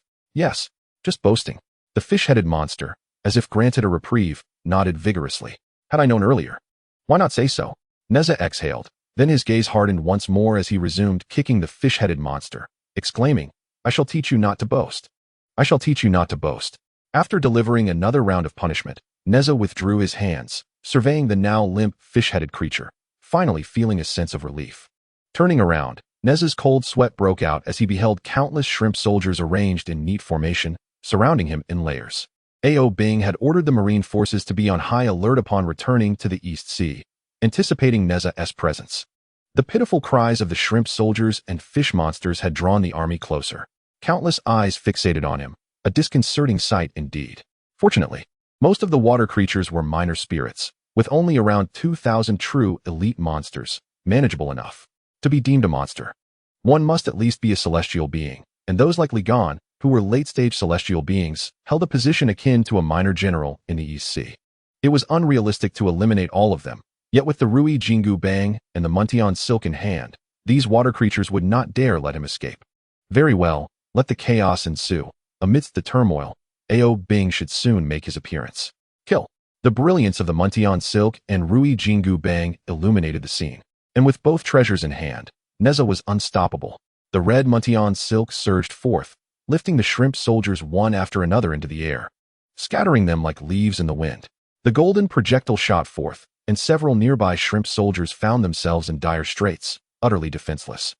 just boasting." The fish-headed monster, as if granted a reprieve, nodded vigorously. "Had I known earlier." "Why not say so?" Nezha exhaled. Then his gaze hardened once more as he resumed kicking the fish-headed monster, exclaiming, "I shall teach you not to boast. I shall teach you not to boast." After delivering another round of punishment, Nezha withdrew his hands, surveying the now limp fish-headed creature, finally feeling a sense of relief. Turning around, Nezha's cold sweat broke out as he beheld countless shrimp soldiers arranged in neat formation, surrounding him in layers. Ao Bing had ordered the marine forces to be on high alert upon returning to the East Sea, anticipating Nezha's presence. The pitiful cries of the shrimp soldiers and fish monsters had drawn the army closer. Countless eyes fixated on him, a disconcerting sight indeed. Fortunately, most of the water creatures were minor spirits, with only around 2,000 true elite monsters, manageable enough to be deemed a monster. One must at least be a celestial being, and those like Ligon, who were late-stage celestial beings, held a position akin to a minor general in the East Sea. It was unrealistic to eliminate all of them, yet with the Rui Jingu Bang and the Muntion Silk in hand, these water creatures would not dare let him escape. Very well, let the chaos ensue. Amidst the turmoil, Ao Bing should soon make his appearance. Kill. The brilliance of the Muntion Silk and Rui Jingu Bang illuminated the scene. And with both treasures in hand, Nezha was unstoppable. The red Muntion Silk surged forth, lifting the shrimp soldiers one after another into the air, scattering them like leaves in the wind. The golden projectile shot forth, and several nearby shrimp soldiers found themselves in dire straits, utterly defenseless.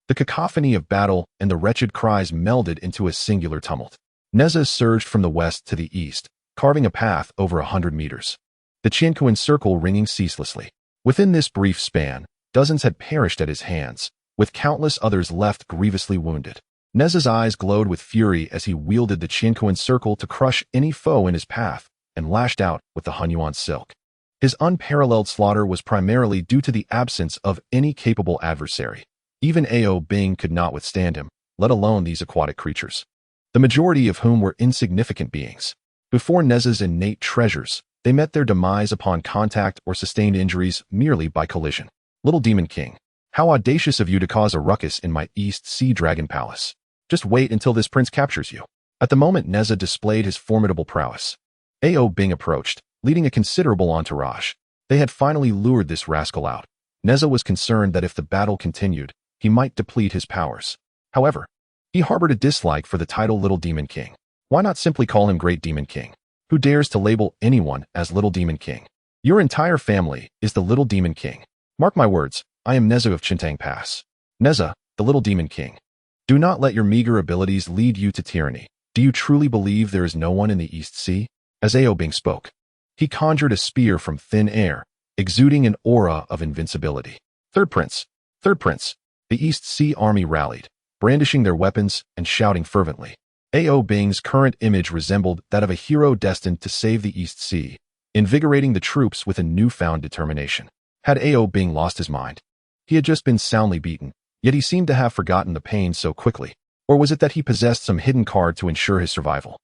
The cacophony of battle and the wretched cries melded into a singular tumult. Nezha surged from the west to the east, carving a path over 100 meters. The Qianquan circle ringing ceaselessly. Within this brief span, dozens had perished at his hands, with countless others left grievously wounded. Nezha's eyes glowed with fury as he wielded the Qianquan circle to crush any foe in his path and lashed out with the Hunyuan silk. His unparalleled slaughter was primarily due to the absence of any capable adversary. Even Ao Bing could not withstand him, let alone these aquatic creatures, the majority of whom were insignificant beings. Before Neza's innate treasures, they met their demise upon contact or sustained injuries merely by collision. Little Demon King, how audacious of you to cause a ruckus in my East Sea Dragon Palace. Just wait until this prince captures you. At the moment Nezha displayed his formidable prowess, Ao Bing approached, leading a considerable entourage. They had finally lured this rascal out. Nezha was concerned that if the battle continued, he might deplete his powers. However, he harbored a dislike for the title Little Demon King. Why not simply call him Great Demon King? Who dares to label anyone as Little Demon King? Your entire family is the Little Demon King. Mark my words, I am Nezha of Chintang Pass. Nezha, the Little Demon King. Do not let your meager abilities lead you to tyranny. Do you truly believe there is no one in the East Sea? As Ao Bing spoke, he conjured a spear from thin air, exuding an aura of invincibility. Third Prince. The East Sea army rallied, brandishing their weapons and shouting fervently. Ao Bing's current image resembled that of a hero destined to save the East Sea, invigorating the troops with a newfound determination. Had Ao Bing lost his mind? He had just been soundly beaten, yet he seemed to have forgotten the pain so quickly. Or was it that he possessed some hidden card to ensure his survival?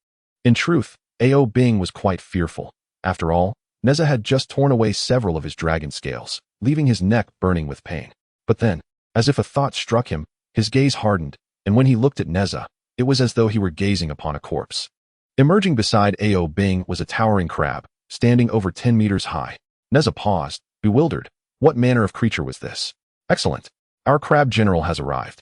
In truth, Ao Bing was quite fearful. After all, Nezha had just torn away several of his dragon scales, leaving his neck burning with pain. But then, as if a thought struck him, his gaze hardened, and when he looked at Nezha, it was as though he were gazing upon a corpse. Emerging beside Ao Bing was a towering crab, standing over 10 meters high. Nezha paused, bewildered. What manner of creature was this? Excellent. Our crab general has arrived.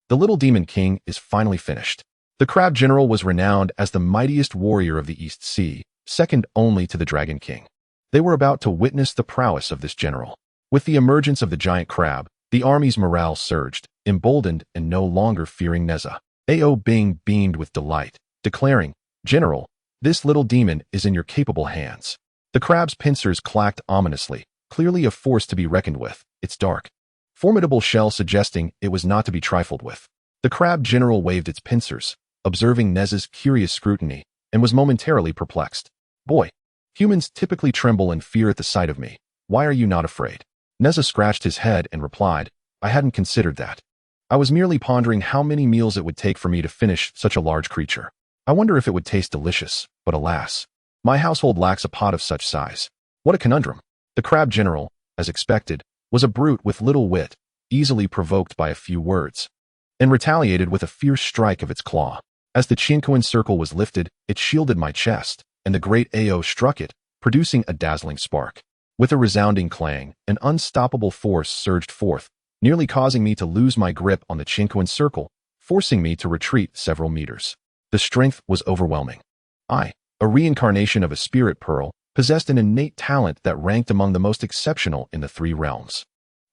The Little Demon King is finally finished. The crab general was renowned as the mightiest warrior of the East Sea, second only to the Dragon King. They were about to witness the prowess of this general. With the emergence of the giant crab, the army's morale surged, emboldened and no longer fearing Nezha. Ao Bing beamed with delight, declaring, "General, this little demon is in your capable hands." The crab's pincers clacked ominously, clearly a force to be reckoned with, its dark, formidable shell suggesting it was not to be trifled with. The crab general waved its pincers, observing Nezha's curious scrutiny, and was momentarily perplexed. "Boy, humans typically tremble and fear at the sight of me. Why are you not afraid?" Nezha scratched his head and replied, "I hadn't considered that. I was merely pondering how many meals it would take for me to finish such a large creature. I wonder if it would taste delicious, but alas, my household lacks a pot of such size. What a conundrum." The crab general, as expected, was a brute with little wit, easily provoked by a few words, and retaliated with a fierce strike of its claw. As the Qianquan circle was lifted, it shielded my chest, and the great Ao struck it, producing a dazzling spark. With a resounding clang, an unstoppable force surged forth, nearly causing me to lose my grip on the Qianquan circle, forcing me to retreat several meters. The strength was overwhelming. I, a reincarnation of a spirit pearl, possessed an innate talent that ranked among the most exceptional in the three realms.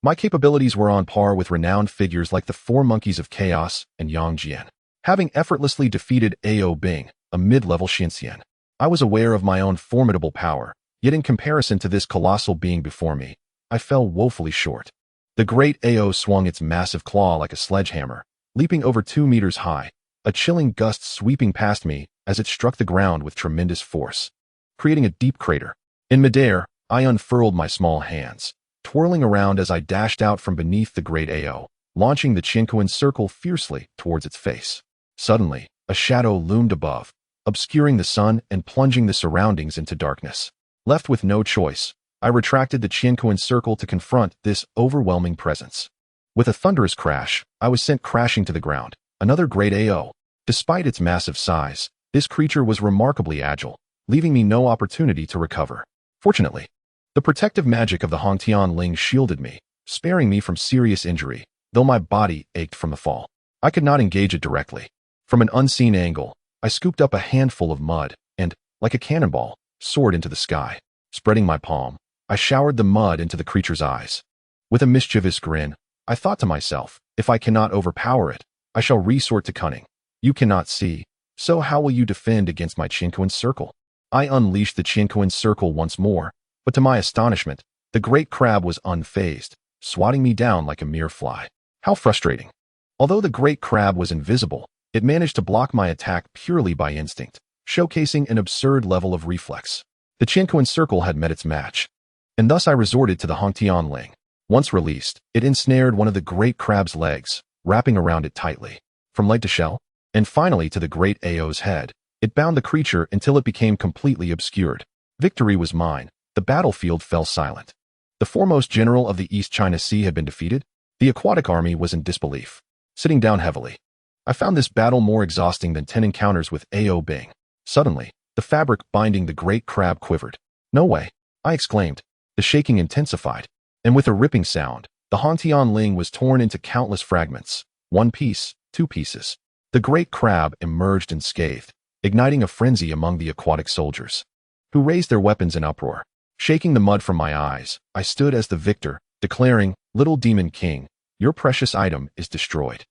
My capabilities were on par with renowned figures like the Four Monkeys of Chaos and Yang Jian. Having effortlessly defeated Ao Bing, a mid-level Xianxian, I was aware of my own formidable power, yet in comparison to this colossal being before me, I fell woefully short. The great Ao swung its massive claw like a sledgehammer, leaping over 2 meters high, a chilling gust sweeping past me as it struck the ground with tremendous force, creating a deep crater. In midair, I unfurled my small hands, twirling around as I dashed out from beneath the great Ao, launching the Qianquan circle fiercely towards its face. Suddenly, a shadow loomed above, obscuring the sun and plunging the surroundings into darkness. Left with no choice, I retracted the Qianquan circle to confront this overwhelming presence. With a thunderous crash, I was sent crashing to the ground. Another great Ao. Despite its massive size, this creature was remarkably agile, leaving me no opportunity to recover. Fortunately, the protective magic of the Hongtian Ling shielded me, sparing me from serious injury, though my body ached from the fall. I could not engage it directly. From an unseen angle, I scooped up a handful of mud and, like a cannonball, soared into the sky. Spreading my palm, I showered the mud into the creature's eyes. With a mischievous grin, I thought to myself, if I cannot overpower it, I shall resort to cunning. You cannot see, so how will you defend against my Qianquan circle? I unleashed the Qianquan circle once more, but to my astonishment, the great crab was unfazed, swatting me down like a mere fly. How frustrating. Although the great crab was invisible, it managed to block my attack purely by instinct, showcasing an absurd level of reflex. The Qianquan circle had met its match. and thus I resorted to the Hongtianling. Once released, it ensnared one of the great crab's legs, wrapping around it tightly. From leg to shell, and finally to the great Ao's head, it bound the creature until it became completely obscured. Victory was mine. The battlefield fell silent. The foremost general of the East China Sea had been defeated. The aquatic army was in disbelief, sitting down heavily. I found this battle more exhausting than 10 encounters with Ao Bing. Suddenly, the fabric binding the great crab quivered. "No way," I exclaimed. The shaking intensified, and with a ripping sound, the Hongtianling was torn into countless fragments. One piece, two pieces. The great crab emerged unscathed, igniting a frenzy among the aquatic soldiers, who raised their weapons in uproar. Shaking the mud from my eyes, I stood as the victor, declaring, "Little Demon King, your precious item is destroyed.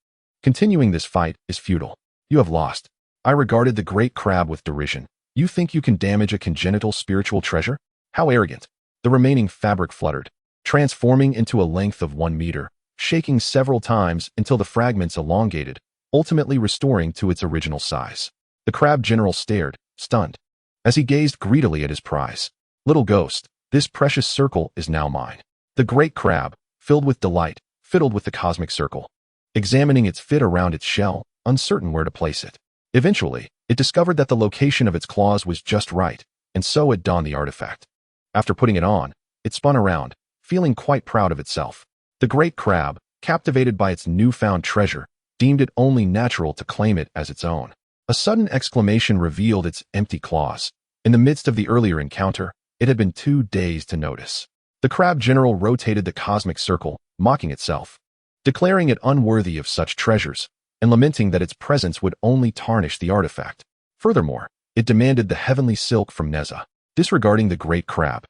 Continuing this fight is futile. You have lost." I regarded the great crab with derision. "You think you can damage a congenital spiritual treasure? How arrogant." The remaining fabric fluttered, transforming into a length of 1 meter, shaking several times until the fragments elongated, ultimately restoring to its original size. The crab general stared, stunned, as he gazed greedily at his prize. "Little ghost, this precious circle is now mine." The great crab, filled with delight, fiddled with the cosmic circle, examining its fit around its shell, uncertain where to place it. Eventually, it discovered that the location of its claws was just right, and so it donned the artifact. After putting it on, it spun around, feeling quite proud of itself. The great crab, captivated by its newfound treasure, deemed it only natural to claim it as its own. A sudden exclamation revealed its empty claws. In the midst of the earlier encounter, it had been too dazed to notice. The crab general rotated the cosmic circle, mocking itself, declaring it unworthy of such treasures, and lamenting that its presence would only tarnish the artifact. Furthermore, it demanded the heavenly silk from Nezha, disregarding the great crab.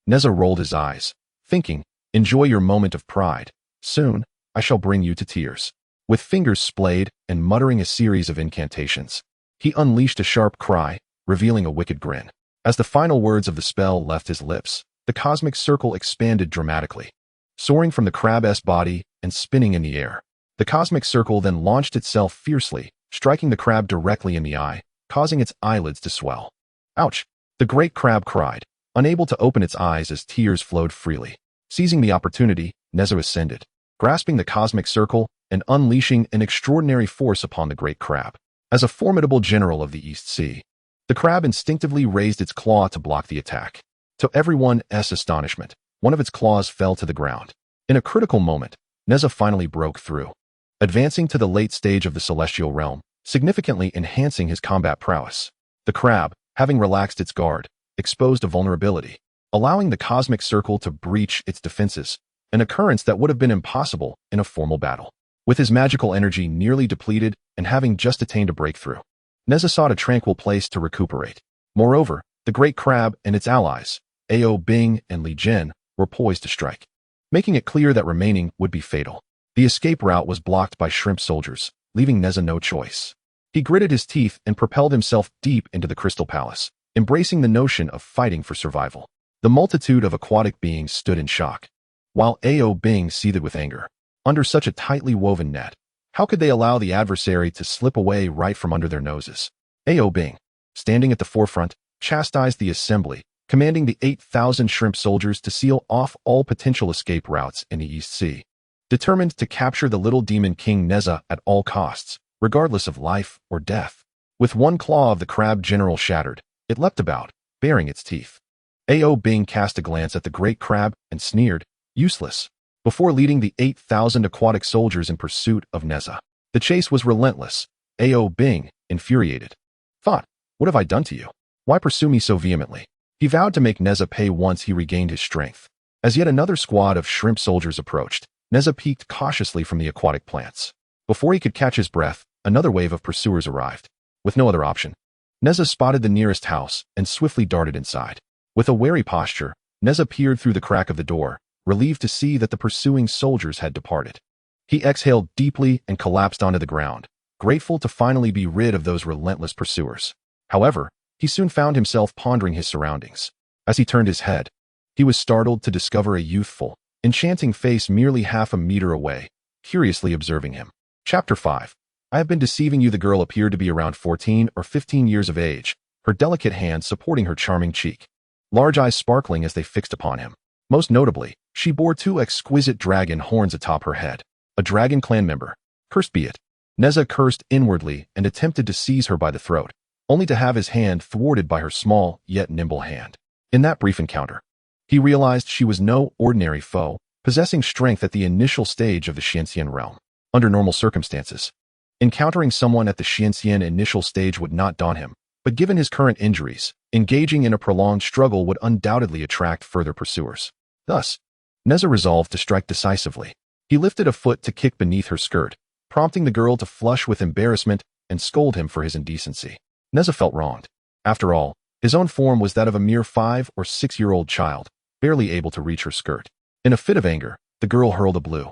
Nezha rolled his eyes, thinking, "Enjoy your moment of pride. Soon, I shall bring you to tears." With fingers splayed and muttering a series of incantations, he unleashed a sharp cry, revealing a wicked grin. As the final words of the spell left his lips, the cosmic circle expanded dramatically, soaring from the crab's body and spinning in the air. The cosmic circle then launched itself fiercely, striking the crab directly in the eye, causing its eyelids to swell. "Ouch!" The great crab cried, unable to open its eyes as tears flowed freely. Seizing the opportunity, Nezha ascended, grasping the cosmic circle and unleashing an extraordinary force upon the great crab. As a formidable general of the East Sea, the crab instinctively raised its claw to block the attack. To everyone's astonishment, one of its claws fell to the ground. In a critical moment, Nezha finally broke through, advancing to the late stage of the celestial realm, significantly enhancing his combat prowess. The crab, having relaxed its guard, exposed a vulnerability, allowing the cosmic circle to breach its defenses, an occurrence that would have been impossible in a formal battle. With his magical energy nearly depleted and having just attained a breakthrough, Nezha sought a tranquil place to recuperate. Moreover, the great crab and its allies, Ao Bing and Li Jin, were poised to strike, making it clear that remaining would be fatal. The escape route was blocked by shrimp soldiers, leaving Nezha no choice. He gritted his teeth and propelled himself deep into the Crystal Palace, embracing the notion of fighting for survival. The multitude of aquatic beings stood in shock, while Ao Bing seethed with anger. Under such a tightly woven net, how could they allow the adversary to slip away right from under their noses? Ao Bing, standing at the forefront, chastised the assembly, commanding the 8,000 shrimp soldiers to seal off all potential escape routes in the East Sea. Determined to capture the little demon king Nezha at all costs, regardless of life or death. With one claw of the crab general shattered, it leapt about, baring its teeth. Ao Bing cast a glance at the great crab and sneered, "Useless," before leading the 8,000 aquatic soldiers in pursuit of Nezha. The chase was relentless. Ao Bing, infuriated, thought, "What have I done to you? Why pursue me so vehemently?" He vowed to make Nezha pay once he regained his strength. As yet another squad of shrimp soldiers approached, Nezha peeked cautiously from the aquatic plants. Before he could catch his breath, another wave of pursuers arrived. With no other option, Nezha spotted the nearest house and swiftly darted inside. With a wary posture, Nezha peered through the crack of the door, relieved to see that the pursuing soldiers had departed. He exhaled deeply and collapsed onto the ground, grateful to finally be rid of those relentless pursuers. However, he soon found himself pondering his surroundings. As he turned his head, he was startled to discover a youthful, enchanting face merely half a meter away, curiously observing him. Chapter 5. I have been deceiving you. The girl appeared to be around 14 or 15 years of age, her delicate hand supporting her charming cheek, large eyes sparkling as they fixed upon him. Most notably, she bore two exquisite dragon horns atop her head. A dragon clan member. Cursed be it. Nezha cursed inwardly and attempted to seize her by the throat, only to have his hand thwarted by her small yet nimble hand. In that brief encounter, he realized she was no ordinary foe, possessing strength at the initial stage of the Xianxian realm. Under normal circumstances, encountering someone at the Xianxian initial stage would not daunt him, but given his current injuries, engaging in a prolonged struggle would undoubtedly attract further pursuers. Thus, Nezha resolved to strike decisively. He lifted a foot to kick beneath her skirt, prompting the girl to flush with embarrassment and scold him for his indecency. Nezha felt wronged. After all, his own form was that of a mere 5 or 6-year-old child, barely able to reach her skirt. In a fit of anger, the girl hurled a blue,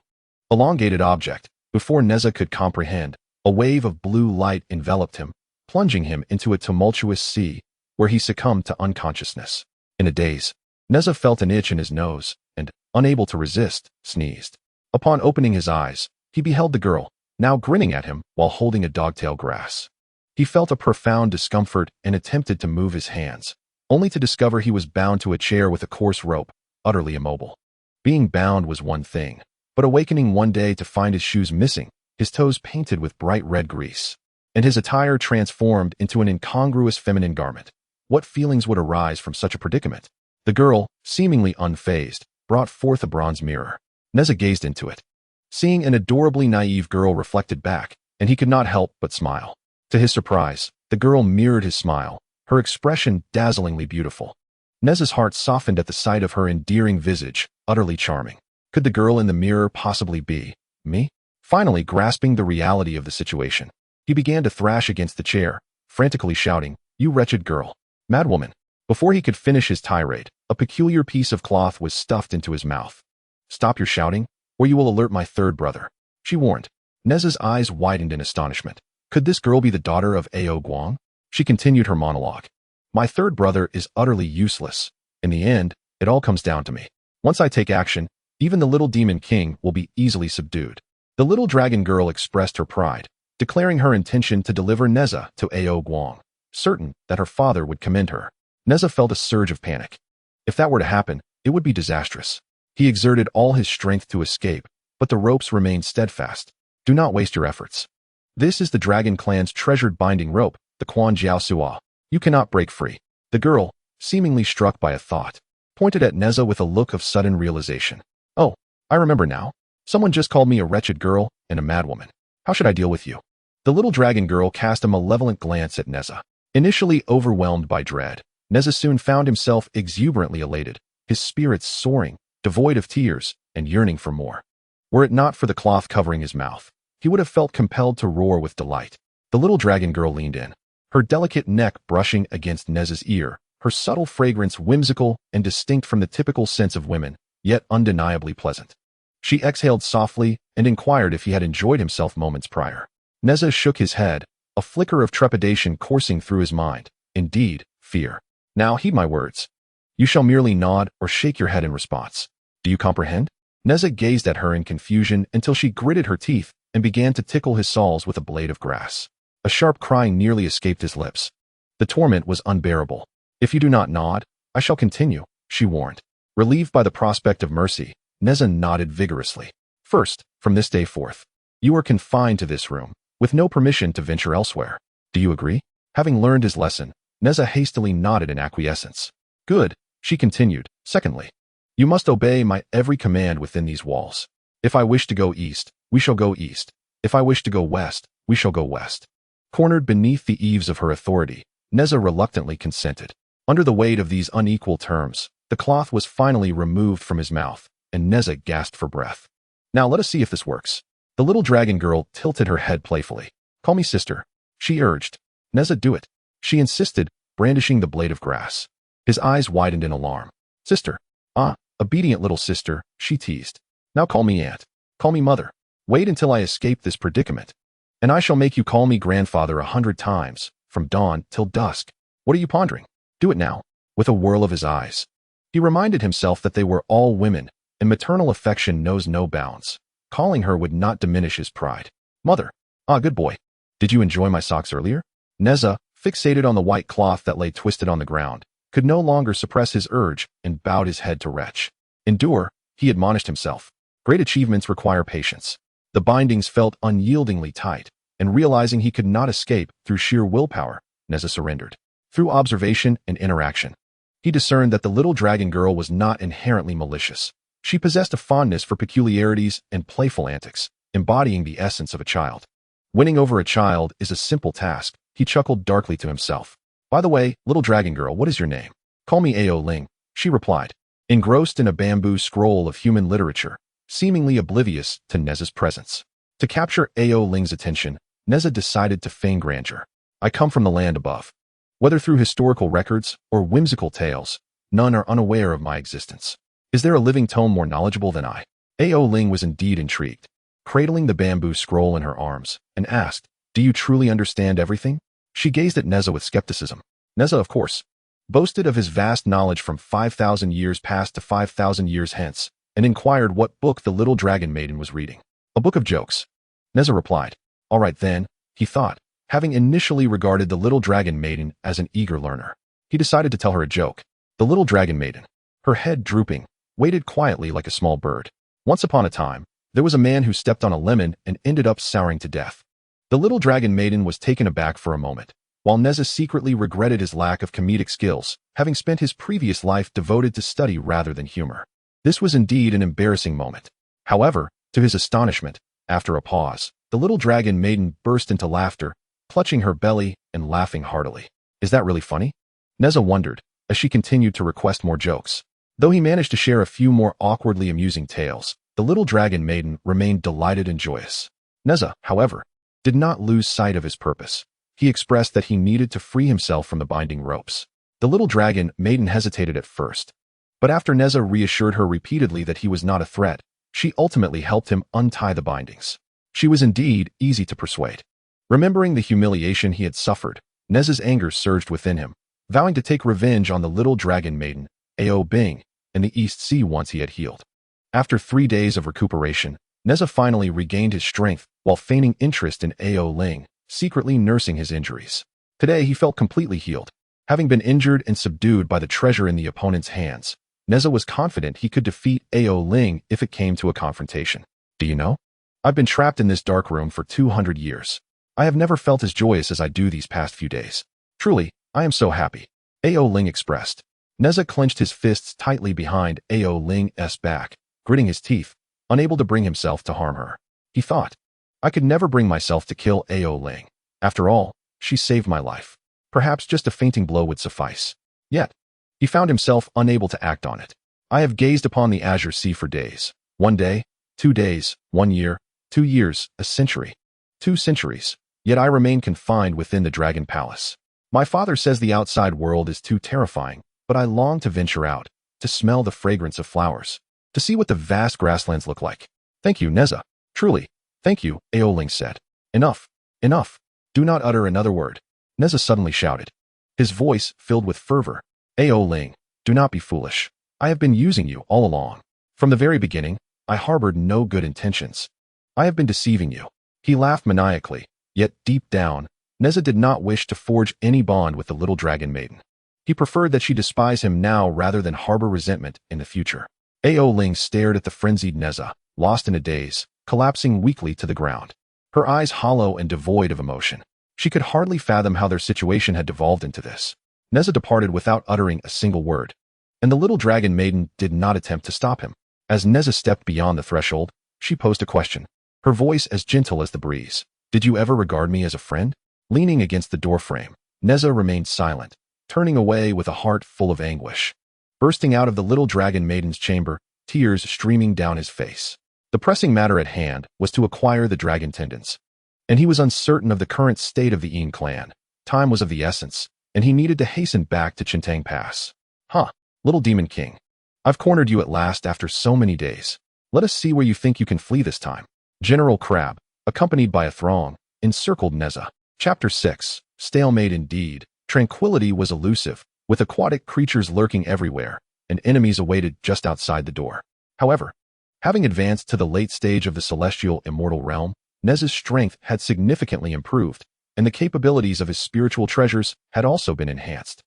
elongated object. Before Nezha could comprehend, a wave of blue light enveloped him, plunging him into a tumultuous sea, where he succumbed to unconsciousness. In a daze, Nezha felt an itch in his nose, and, unable to resist, sneezed. Upon opening his eyes, he beheld the girl, now grinning at him while holding a dogtail grass. He felt a profound discomfort and attempted to move his hands, only to discover he was bound to a chair with a coarse rope, utterly immobile. Being bound was one thing, but awakening one day to find his shoes missing, his toes painted with bright red grease, and his attire transformed into an incongruous feminine garment. What feelings would arise from such a predicament? The girl, seemingly unfazed, brought forth a bronze mirror. Nezha gazed into it, seeing an adorably naive girl reflected back, and he could not help but smile. To his surprise, the girl mirrored his smile, her expression dazzlingly beautiful. Nezha's heart softened at the sight of her endearing visage, utterly charming. Could the girl in the mirror possibly be me? Finally grasping the reality of the situation, he began to thrash against the chair, frantically shouting, "You wretched girl! Madwoman!" Before he could finish his tirade, a peculiar piece of cloth was stuffed into his mouth. "Stop your shouting, or you will alert my third brother," she warned. Nezha's eyes widened in astonishment. Could this girl be the daughter of Ao Guang? She continued her monologue. "My third brother is utterly useless. In the end, it all comes down to me. Once I take action, even the little demon king will be easily subdued." The little dragon girl expressed her pride, declaring her intention to deliver Nezha to Ao Guang, certain that her father would commend her. Nezha felt a surge of panic. If that were to happen, it would be disastrous. He exerted all his strength to escape, but the ropes remained steadfast. "Do not waste your efforts. This is the dragon clan's treasured binding rope, the Quan Jiao Sua. You cannot break free." The girl, seemingly struck by a thought, pointed at Nezha with a look of sudden realization. "Oh, I remember now. Someone just called me a wretched girl and a madwoman. How should I deal with you?" The little dragon girl cast a malevolent glance at Nezha. Initially overwhelmed by dread, Nezha soon found himself exuberantly elated, his spirits soaring, devoid of tears, and yearning for more. Were it not for the cloth covering his mouth, he would have felt compelled to roar with delight. The little dragon girl leaned in, her delicate neck brushing against Nezha's ear, her subtle fragrance whimsical and distinct from the typical scents of women, yet undeniably pleasant. She exhaled softly and inquired if he had enjoyed himself moments prior. Nezha shook his head, a flicker of trepidation coursing through his mind. Indeed, fear. "Now heed my words. You shall merely nod or shake your head in response. Do you comprehend?" Nezha gazed at her in confusion until she gritted her teeth and began to tickle his soles with a blade of grass. A sharp cry nearly escaped his lips. The torment was unbearable. "If you do not nod, I shall continue," she warned. Relieved by the prospect of mercy, Nezha nodded vigorously. "First, from this day forth, you are confined to this room, with no permission to venture elsewhere. Do you agree?" Having learned his lesson, Nezha hastily nodded in acquiescence. "Good," she continued. "Secondly, you must obey my every command within these walls. If I wish to go east, we shall go east. If I wish to go west, we shall go west." Cornered beneath the eaves of her authority, Nezha reluctantly consented. Under the weight of these unequal terms, the cloth was finally removed from his mouth, and Nezha gasped for breath. "Now let us see if this works." The little dragon girl tilted her head playfully. "Call me sister," she urged. "Nezha, do it," she insisted, brandishing the blade of grass. His eyes widened in alarm. "Sister. Ah, obedient little sister," she teased. "Now call me aunt. Call me mother. Wait until I escape this predicament, and I shall make you call me grandfather 100 times, from dawn till dusk. What are you pondering? Do it now." With a whirl of his eyes, he reminded himself that they were all women, and maternal affection knows no bounds. Calling her would not diminish his pride. "Mother. Ah, good boy. Did you enjoy my socks earlier?" Nezha, fixated on the white cloth that lay twisted on the ground, could no longer suppress his urge and bowed his head to retch. Endure, he admonished himself. Great achievements require patience. The bindings felt unyieldingly tight, and realizing he could not escape through sheer willpower, Nezha surrendered. Through observation and interaction, he discerned that the little dragon girl was not inherently malicious. She possessed a fondness for peculiarities and playful antics, embodying the essence of a child. Winning over a child is a simple task, he chuckled darkly to himself. By the way, little dragon girl, what is your name? Call me Ao Ling, she replied, engrossed in a bamboo scroll of human literature, seemingly oblivious to Nezha's presence. To capture Ao Ling's attention, Nezha decided to feign grandeur. I come from the land above. Whether through historical records or whimsical tales, none are unaware of my existence. Is there a living tome more knowledgeable than I? Ao Ling was indeed intrigued, cradling the bamboo scroll in her arms, and asked, do you truly understand everything? She gazed at Nezha with skepticism. Nezha, of course, boasted of his vast knowledge from 5,000 years past to 5,000 years hence, and inquired what book the little dragon maiden was reading. A book of jokes. Nezha replied. All right then, he thought, having initially regarded the little dragon maiden as an eager learner. He decided to tell her a joke. The little dragon maiden, her head drooping, waited quietly like a small bird. Once upon a time, there was a man who stepped on a lemon and ended up souring to death. The little dragon maiden was taken aback for a moment, while Nezha secretly regretted his lack of comedic skills, having spent his previous life devoted to study rather than humor. This was indeed an embarrassing moment. However, to his astonishment, after a pause, the little dragon maiden burst into laughter, clutching her belly and laughing heartily. Is that really funny? Nezha wondered, as she continued to request more jokes. Though he managed to share a few more awkwardly amusing tales, the little dragon maiden remained delighted and joyous. Nezha, however, did not lose sight of his purpose. He expressed that he needed to free himself from the binding ropes. The little dragon maiden hesitated at first, but after Nezha reassured her repeatedly that he was not a threat, she ultimately helped him untie the bindings. She was indeed easy to persuade. Remembering the humiliation he had suffered, Nezha's anger surged within him, vowing to take revenge on the little dragon maiden, Ao Bing, in the East Sea once he had healed. After 3 days of recuperation, Nezha finally regained his strength while feigning interest in Ao Ling, secretly nursing his injuries. Today he felt completely healed. Having been injured and subdued by the treasure in the opponent's hands, Nezha was confident he could defeat Ao Ling if it came to a confrontation. Do you know? I've been trapped in this dark room for 200 years. I have never felt as joyous as I do these past few days. Truly, I am so happy, Ao Ling expressed. Nezha clenched his fists tightly behind Ao Ling's back, gritting his teeth, unable to bring himself to harm her. He thought, I could never bring myself to kill Ao Ling. After all, she saved my life. Perhaps just a fainting blow would suffice. Yet, he found himself unable to act on it. I have gazed upon the azure sea for days. 1 day, 2 days, 1 year, 2 years, a century, 2 centuries. Yet I remain confined within the dragon palace. My father says the outside world is too terrifying, but I long to venture out, to smell the fragrance of flowers, to see what the vast grasslands look like. Thank you, Nezha. Truly, thank you, Ao Ling said. Enough, enough. Do not utter another word, Nezha suddenly shouted, his voice filled with fervor. Ao Ling, do not be foolish. I have been using you all along. From the very beginning, I harbored no good intentions. I have been deceiving you. He laughed maniacally, yet deep down, Nezha did not wish to forge any bond with the little dragon maiden. He preferred that she despise him now rather than harbor resentment in the future. Ao Ling stared at the frenzied Nezha, lost in a daze, collapsing weakly to the ground. Her eyes hollow and devoid of emotion. She could hardly fathom how their situation had devolved into this. Nezha departed without uttering a single word, and the little dragon maiden did not attempt to stop him. As Nezha stepped beyond the threshold, she posed a question, her voice as gentle as the breeze. Did you ever regard me as a friend? Leaning against the doorframe, Nezha remained silent, turning away with a heart full of anguish. Bursting out of the little dragon maiden's chamber, tears streaming down his face. The pressing matter at hand was to acquire the dragon tendons, and he was uncertain of the current state of the Yin clan. Time was of the essence, and he needed to hasten back to Chintang Pass. Little Demon King. I've cornered you at last after so many days. Let us see where you think you can flee this time. General Crab, accompanied by a throng, encircled Nezha. Chapter 6. Stalemate indeed. Tranquility was elusive, with aquatic creatures lurking everywhere, and enemies awaited just outside the door. However, having advanced to the late stage of the celestial immortal realm, Nezha's strength had significantly improved, and the capabilities of his spiritual treasures had also been enhanced.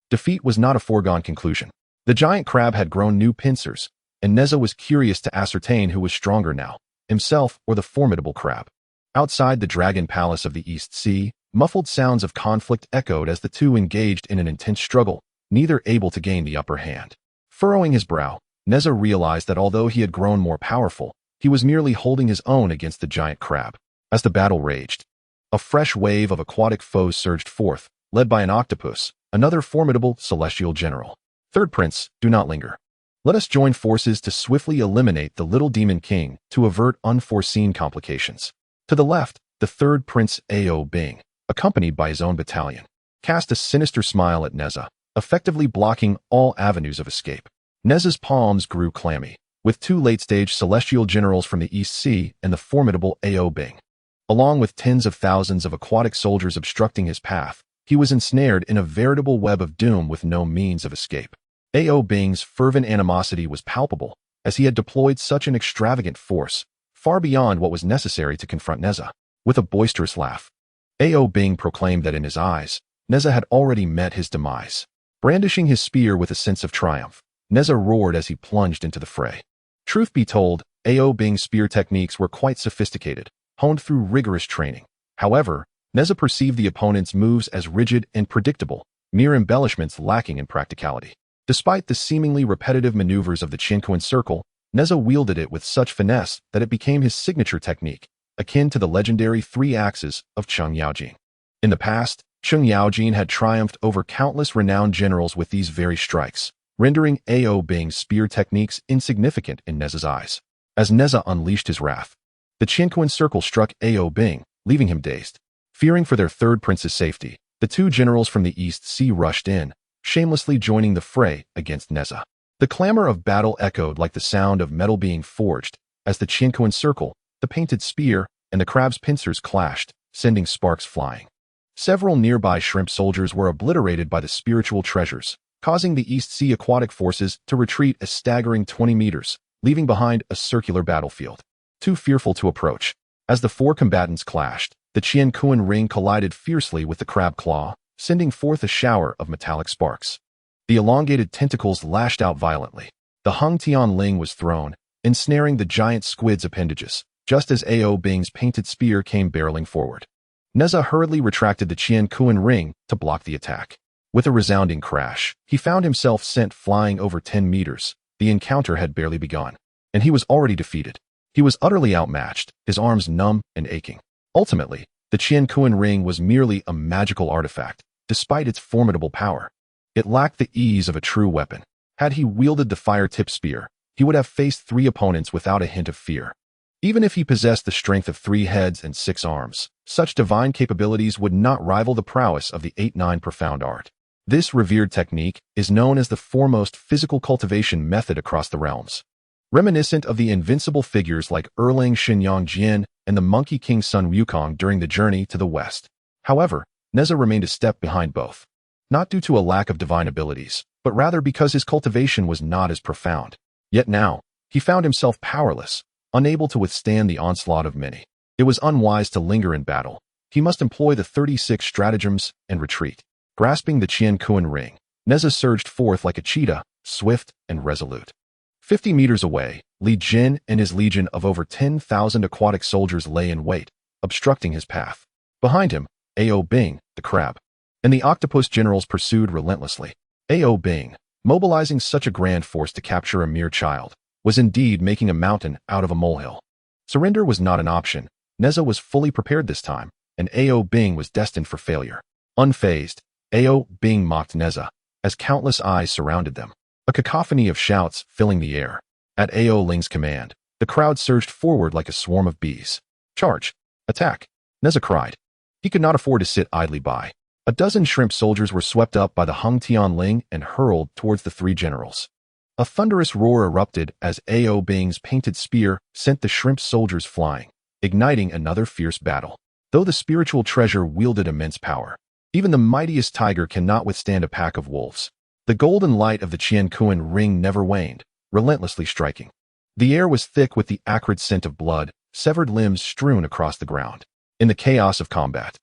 Defeat was not a foregone conclusion. The giant crab had grown new pincers, and Nezha was curious to ascertain who was stronger now, himself or the formidable crab. Outside the dragon palace of the East Sea, muffled sounds of conflict echoed as the two engaged in an intense struggle, neither able to gain the upper hand. Furrowing his brow, Nezha realized that although he had grown more powerful, he was merely holding his own against the giant crab. As the battle raged, a fresh wave of aquatic foes surged forth, led by an octopus, another formidable celestial general. Third Prince, do not linger. Let us join forces to swiftly eliminate the little demon king to avert unforeseen complications. To the left, the third Prince Ao Bing, accompanied by his own battalion, cast a sinister smile at Nezha, effectively blocking all avenues of escape. Nezha's palms grew clammy, with two late-stage celestial generals from the East Sea and the formidable Ao Bing. Along with tens of thousands of aquatic soldiers obstructing his path, he was ensnared in a veritable web of doom with no means of escape. Ao Bing's fervent animosity was palpable, as he had deployed such an extravagant force, far beyond what was necessary to confront Nezha. With a boisterous laugh, Ao Bing proclaimed that in his eyes, Nezha had already met his demise. Brandishing his spear with a sense of triumph, Nezha roared as he plunged into the fray. Truth be told, Ao Bing's spear techniques were quite sophisticated, honed through rigorous training. However, Nezha perceived the opponent's moves as rigid and predictable, mere embellishments lacking in practicality. Despite the seemingly repetitive maneuvers of the Qianquan circle, Nezha wielded it with such finesse that it became his signature technique, akin to the legendary three axes of Cheng Yaojin. In the past, Cheng Yaojin had triumphed over countless renowned generals with these very strikes, rendering Ao Bing's spear techniques insignificant in Nezha's eyes. As Nezha unleashed his wrath, the Qianquan circle struck Ao Bing, leaving him dazed. Fearing for their third prince's safety, the two generals from the East Sea rushed in, shamelessly joining the fray against Nezha. The clamor of battle echoed like the sound of metal being forged, as the Qianquan circle, the painted spear, and the crab's pincers clashed, sending sparks flying. Several nearby shrimp soldiers were obliterated by the spiritual treasures, causing the East Sea aquatic forces to retreat a staggering 20 meters, leaving behind a circular battlefield. Too fearful to approach. As the four combatants clashed, the Qianquan ring collided fiercely with the crab claw, sending forth a shower of metallic sparks. The elongated tentacles lashed out violently. The Hung Tian Ling was thrown, ensnaring the giant squid's appendages, just as Ao Bing's painted spear came barreling forward. Nezha hurriedly retracted the Qianquan ring to block the attack. With a resounding crash, he found himself sent flying over 10 meters. The encounter had barely begun, and he was already defeated. He was utterly outmatched, his arms numb and aching. Ultimately, the Qianquan ring was merely a magical artifact, despite its formidable power. It lacked the ease of a true weapon. Had he wielded the fire-tipped spear, he would have faced 3 opponents without a hint of fear. Even if he possessed the strength of 3 heads and 6 arms, such divine capabilities would not rival the prowess of the 8-9 profound art. This revered technique is known as the foremost physical cultivation method across the realms. Reminiscent of the invincible figures like Erlang Xinyang Jian and the Monkey King Sun Wukong during the journey to the west. However, Nezha remained a step behind both. Not due to a lack of divine abilities, but rather because his cultivation was not as profound. Yet now, he found himself powerless, unable to withstand the onslaught of many. It was unwise to linger in battle. He must employ the 36 stratagems and retreat. Grasping the Qianquan ring, Nezha surged forth like a cheetah, swift and resolute. 50 meters away, Li Jin and his legion of over 10,000 aquatic soldiers lay in wait, obstructing his path. Behind him, Ao Bing, the crab, and the octopus generals pursued relentlessly. Ao Bing, mobilizing such a grand force to capture a mere child, was indeed making a mountain out of a molehill. Surrender was not an option. Nezha was fully prepared this time, and Ao Bing was destined for failure. Unfazed, Ao Bing mocked Nezha, as countless eyes surrounded them, a cacophony of shouts filling the air. At Ao Ling's command, the crowd surged forward like a swarm of bees. Charge! Attack! Nezha cried. He could not afford to sit idly by. A dozen shrimp soldiers were swept up by the Hung Tian Ling and hurled towards the 3 generals. A thunderous roar erupted as Ao Bing's painted spear sent the shrimp soldiers flying, igniting another fierce battle. Though the spiritual treasure wielded immense power, even the mightiest tiger cannot withstand a pack of wolves. The golden light of the Qianquan ring never waned, relentlessly striking. The air was thick with the acrid scent of blood, severed limbs strewn across the ground. In the chaos of combat,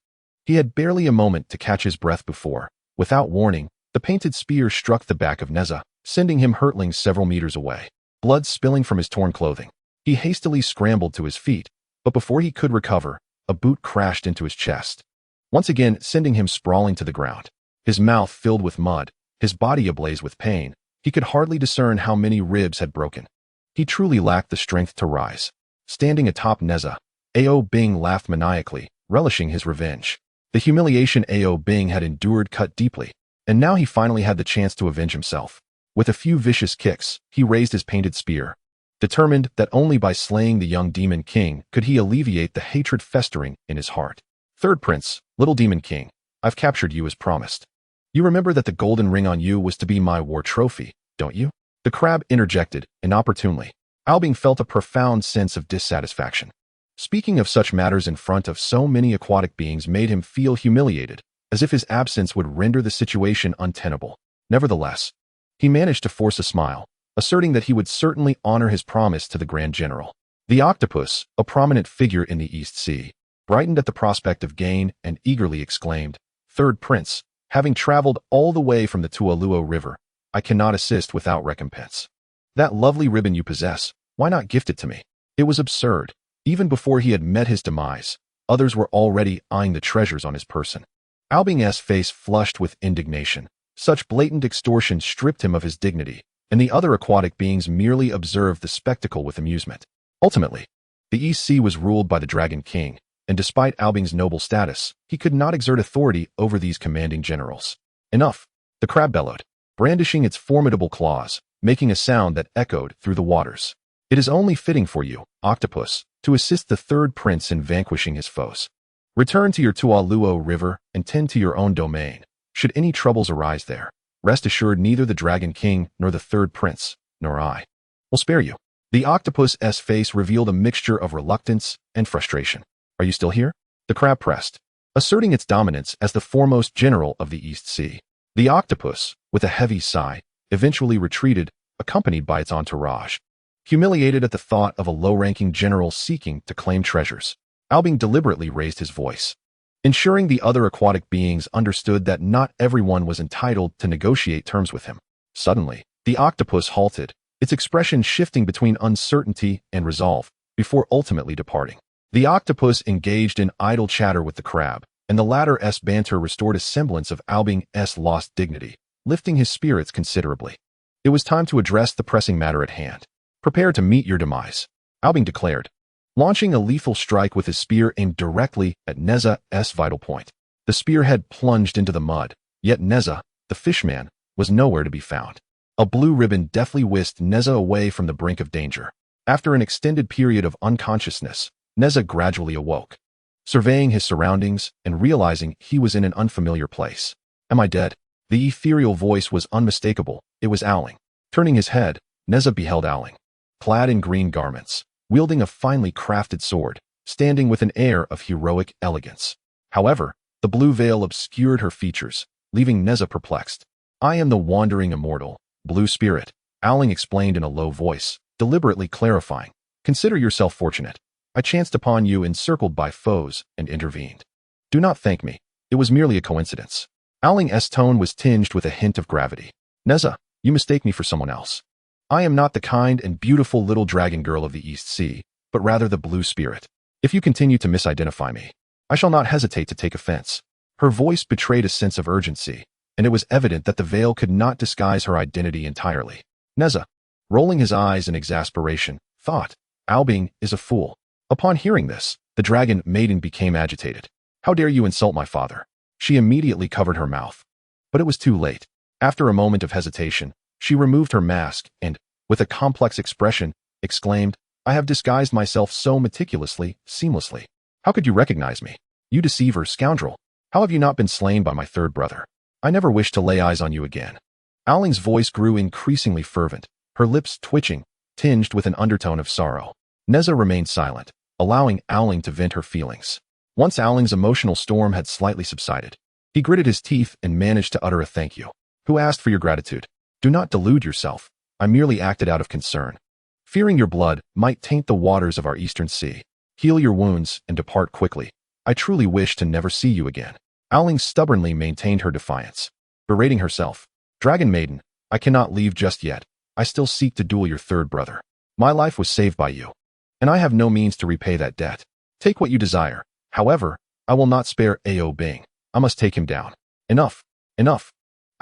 he had barely a moment to catch his breath before, without warning, the painted spear struck the back of Nezha, sending him hurtling several meters away. blood spilling from his torn clothing. He hastily scrambled to his feet, but before he could recover, a boot crashed into his chest, once again sending him sprawling to the ground. His mouth filled with mud, his body ablaze with pain, he could hardly discern how many ribs had broken. He truly lacked the strength to rise. Standing atop Nezha, Ao Bing laughed maniacally, relishing his revenge. The humiliation Ao Bing had endured cut deeply, and now he finally had the chance to avenge himself. With a few vicious kicks, he raised his painted spear, determined that only by slaying the young Demon King could he alleviate the hatred festering in his heart. Third Prince, Little Demon King, I've captured you as promised. You remember that the golden ring on you was to be my war trophy, don't you? The crab interjected, inopportunely. Ao Bing felt a profound sense of dissatisfaction. Speaking of such matters in front of so many aquatic beings made him feel humiliated, as if his absence would render the situation untenable. Nevertheless, he managed to force a smile, asserting that he would certainly honor his promise to the Grand General. The octopus, a prominent figure in the East Sea, brightened at the prospect of gain and eagerly exclaimed, Third Prince, having traveled all the way from the Tualuo River, I cannot assist without recompense. That lovely ribbon you possess, why not gift it to me? It was absurd. Even before he had met his demise, others were already eyeing the treasures on his person. Ao Bing's face flushed with indignation. Such blatant extortion stripped him of his dignity, and the other aquatic beings merely observed the spectacle with amusement. Ultimately, the East Sea was ruled by the Dragon King, and despite Ao Bing's noble status, he could not exert authority over these commanding generals. Enough, the crab bellowed, brandishing its formidable claws, making a sound that echoed through the waters. It is only fitting for you, octopus, to assist the third prince in vanquishing his foes. Return to your Tualuo River and tend to your own domain. Should any troubles arise there, rest assured neither the Dragon King nor the third prince, nor I, will spare you. The octopus's face revealed a mixture of reluctance and frustration. Are you still here? The crab pressed, asserting its dominance as the foremost general of the East Sea. The octopus, with a heavy sigh, eventually retreated, accompanied by its entourage. Humiliated at the thought of a low-ranking general seeking to claim treasures, Ao Bing deliberately raised his voice, ensuring the other aquatic beings understood that not everyone was entitled to negotiate terms with him. Suddenly, the octopus halted, its expression shifting between uncertainty and resolve, before ultimately departing. The octopus engaged in idle chatter with the crab, and the latter's banter restored a semblance of Ao Bing's lost dignity, lifting his spirits considerably. It was time to address the pressing matter at hand. Prepare to meet your demise, Ao Bing declared, launching a lethal strike with his spear aimed directly at Nezha's vital point. The spearhead plunged into the mud, yet Nezha, the fishman, was nowhere to be found. A blue ribbon deftly whisked Nezha away from the brink of danger. After an extended period of unconsciousness, Nezha gradually awoke, surveying his surroundings and realizing he was in an unfamiliar place. Am I dead? The ethereal voice was unmistakable. It was Owling. Turning his head, Nezha beheld Owling, clad in green garments, wielding a finely crafted sword, standing with an air of heroic elegance. However, the blue veil obscured her features, leaving Nezha perplexed. I am the wandering immortal, blue spirit, Owling explained in a low voice, deliberately clarifying. Consider yourself fortunate. I chanced upon you encircled by foes and intervened. Do not thank me. It was merely a coincidence. Owling's tone was tinged with a hint of gravity. Nezha, you mistake me for someone else. I am not the kind and beautiful little dragon girl of the East Sea, but rather the blue spirit. If you continue to misidentify me, I shall not hesitate to take offense. Her voice betrayed a sense of urgency, and it was evident that the veil could not disguise her identity entirely. Nezha, rolling his eyes in exasperation, thought, Ao Bing is a fool. Upon hearing this, the dragon maiden became agitated. How dare you insult my father? She immediately covered her mouth. But it was too late. After a moment of hesitation, she removed her mask and, with a complex expression, exclaimed, I have disguised myself so meticulously, seamlessly. How could you recognize me? You deceiver, scoundrel. How have you not been slain by my third brother? I never wish to lay eyes on you again. Owling's voice grew increasingly fervent, her lips twitching, tinged with an undertone of sorrow. Nezha remained silent, allowing Owling to vent her feelings. Once Owling's emotional storm had slightly subsided, he gritted his teeth and managed to utter a thank you. Who asked for your gratitude? Do not delude yourself. I merely acted out of concern, fearing your blood might taint the waters of our eastern sea. Heal your wounds and depart quickly. I truly wish to never see you again. Owling stubbornly maintained her defiance, berating herself. Dragon Maiden, I cannot leave just yet. I still seek to duel your third brother. My life was saved by you, and I have no means to repay that debt. Take what you desire. However, I will not spare Ao Bing. I must take him down. Enough. Enough.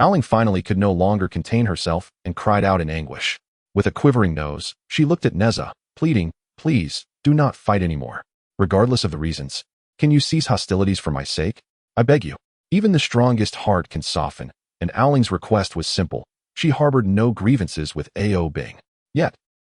Owling finally could no longer contain herself and cried out in anguish. With a quivering nose, she looked at Nezha, pleading, "Please, do not fight anymore. Regardless of the reasons, can you cease hostilities for my sake? I beg you." Even the strongest heart can soften, and Owling's request was simple. She harbored no grievances with Ao Bing. Yet,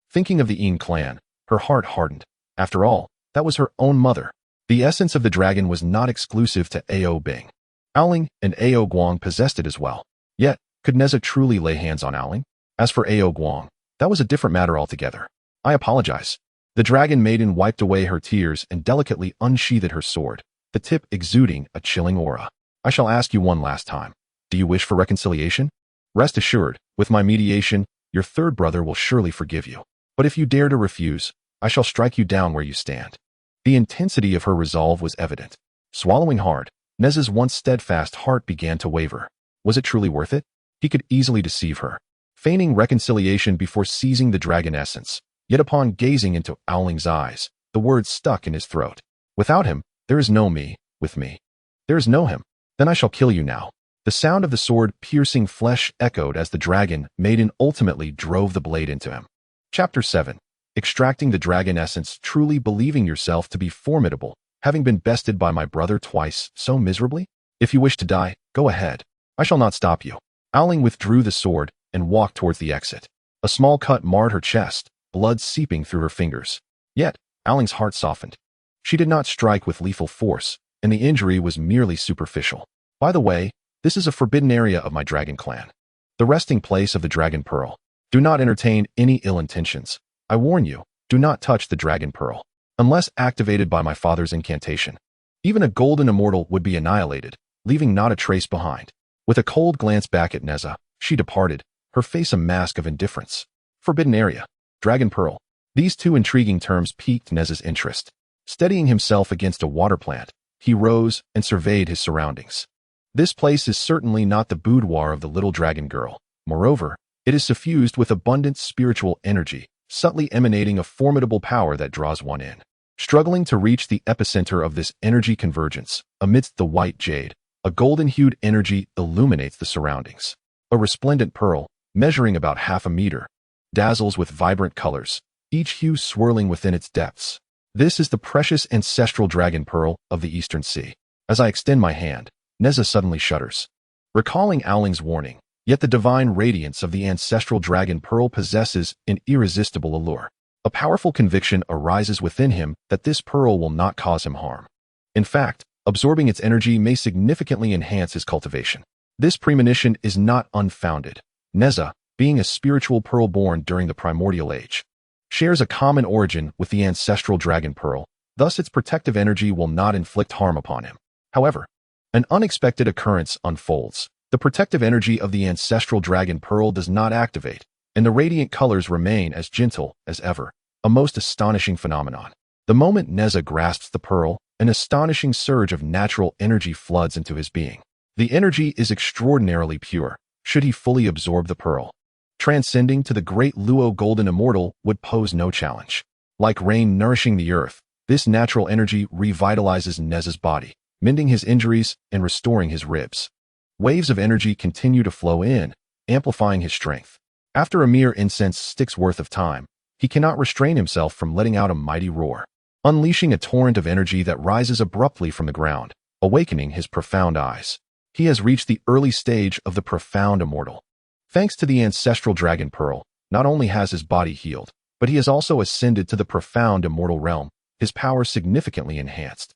thinking of the Yin clan, her heart hardened. After all, that was her own mother. The essence of the dragon was not exclusive to Ao Bing. Owling and Ao Guang possessed it as well. Yet, could Nezha truly lay hands on Owling? As for Ao Guang, that was a different matter altogether. "I apologize." The dragon maiden wiped away her tears and delicately unsheathed her sword, the tip exuding a chilling aura. "I shall ask you one last time. Do you wish for reconciliation? Rest assured, with my mediation, your third brother will surely forgive you. But if you dare to refuse, I shall strike you down where you stand." The intensity of her resolve was evident. Swallowing hard, Nezha's once steadfast heart began to waver. Was it truly worth it? He could easily deceive her, feigning reconciliation before seizing the dragon essence. Yet upon gazing into Owling's eyes, the words stuck in his throat. "Without him, there is no me. With me, there is no him. Then I shall kill you now." The sound of the sword piercing flesh echoed as the dragon maiden ultimately drove the blade into him. Chapter 7. Extracting the dragon essence, truly believing yourself to be formidable, having been bested by my brother twice so miserably? If you wish to die, go ahead. I shall not stop you. Owling withdrew the sword and walked towards the exit. A small cut marred her chest, blood seeping through her fingers. Yet, Owling's heart softened. She did not strike with lethal force, and the injury was merely superficial. "By the way, this is a forbidden area of my dragon clan. The resting place of the dragon pearl. Do not entertain any ill intentions. I warn you, do not touch the dragon pearl, unless activated by my father's incantation. Even a golden immortal would be annihilated, leaving not a trace behind." With a cold glance back at Nezha, she departed, her face a mask of indifference. Forbidden area. Dragon pearl. These two intriguing terms piqued Nezha's interest. Steadying himself against a water plant, he rose and surveyed his surroundings. This place is certainly not the boudoir of the little dragon girl. Moreover, it is suffused with abundant spiritual energy, subtly emanating a formidable power that draws one in. Struggling to reach the epicenter of this energy convergence, amidst the white jade, a golden-hued energy illuminates the surroundings. A resplendent pearl, measuring about half a meter, dazzles with vibrant colors, each hue swirling within its depths. This is the precious ancestral dragon pearl of the Eastern Sea. As I extend my hand, Nezha suddenly shudders. Recalling Owling's warning, yet the divine radiance of the ancestral dragon pearl possesses an irresistible allure. A powerful conviction arises within him that this pearl will not cause him harm. In fact, absorbing its energy may significantly enhance his cultivation. This premonition is not unfounded. Nezha, being a spiritual pearl born during the primordial age, shares a common origin with the ancestral dragon pearl, thus its protective energy will not inflict harm upon him. However, an unexpected occurrence unfolds. The protective energy of the ancestral dragon pearl does not activate, and the radiant colors remain as gentle as ever, a most astonishing phenomenon. The moment Nezha grasps the pearl, an astonishing surge of natural energy floods into his being. The energy is extraordinarily pure, should he fully absorb the pearl. Transcending to the great Luo golden immortal would pose no challenge. Like rain nourishing the earth, this natural energy revitalizes Nezha's body, mending his injuries and restoring his ribs. Waves of energy continue to flow in, amplifying his strength. After a mere incense stick's worth of time, he cannot restrain himself from letting out a mighty roar, unleashing a torrent of energy that rises abruptly from the ground, awakening his profound eyes. He has reached the early stage of the profound immortal. Thanks to the ancestral dragon pearl, not only has his body healed, but he has also ascended to the profound immortal realm, his power significantly enhanced.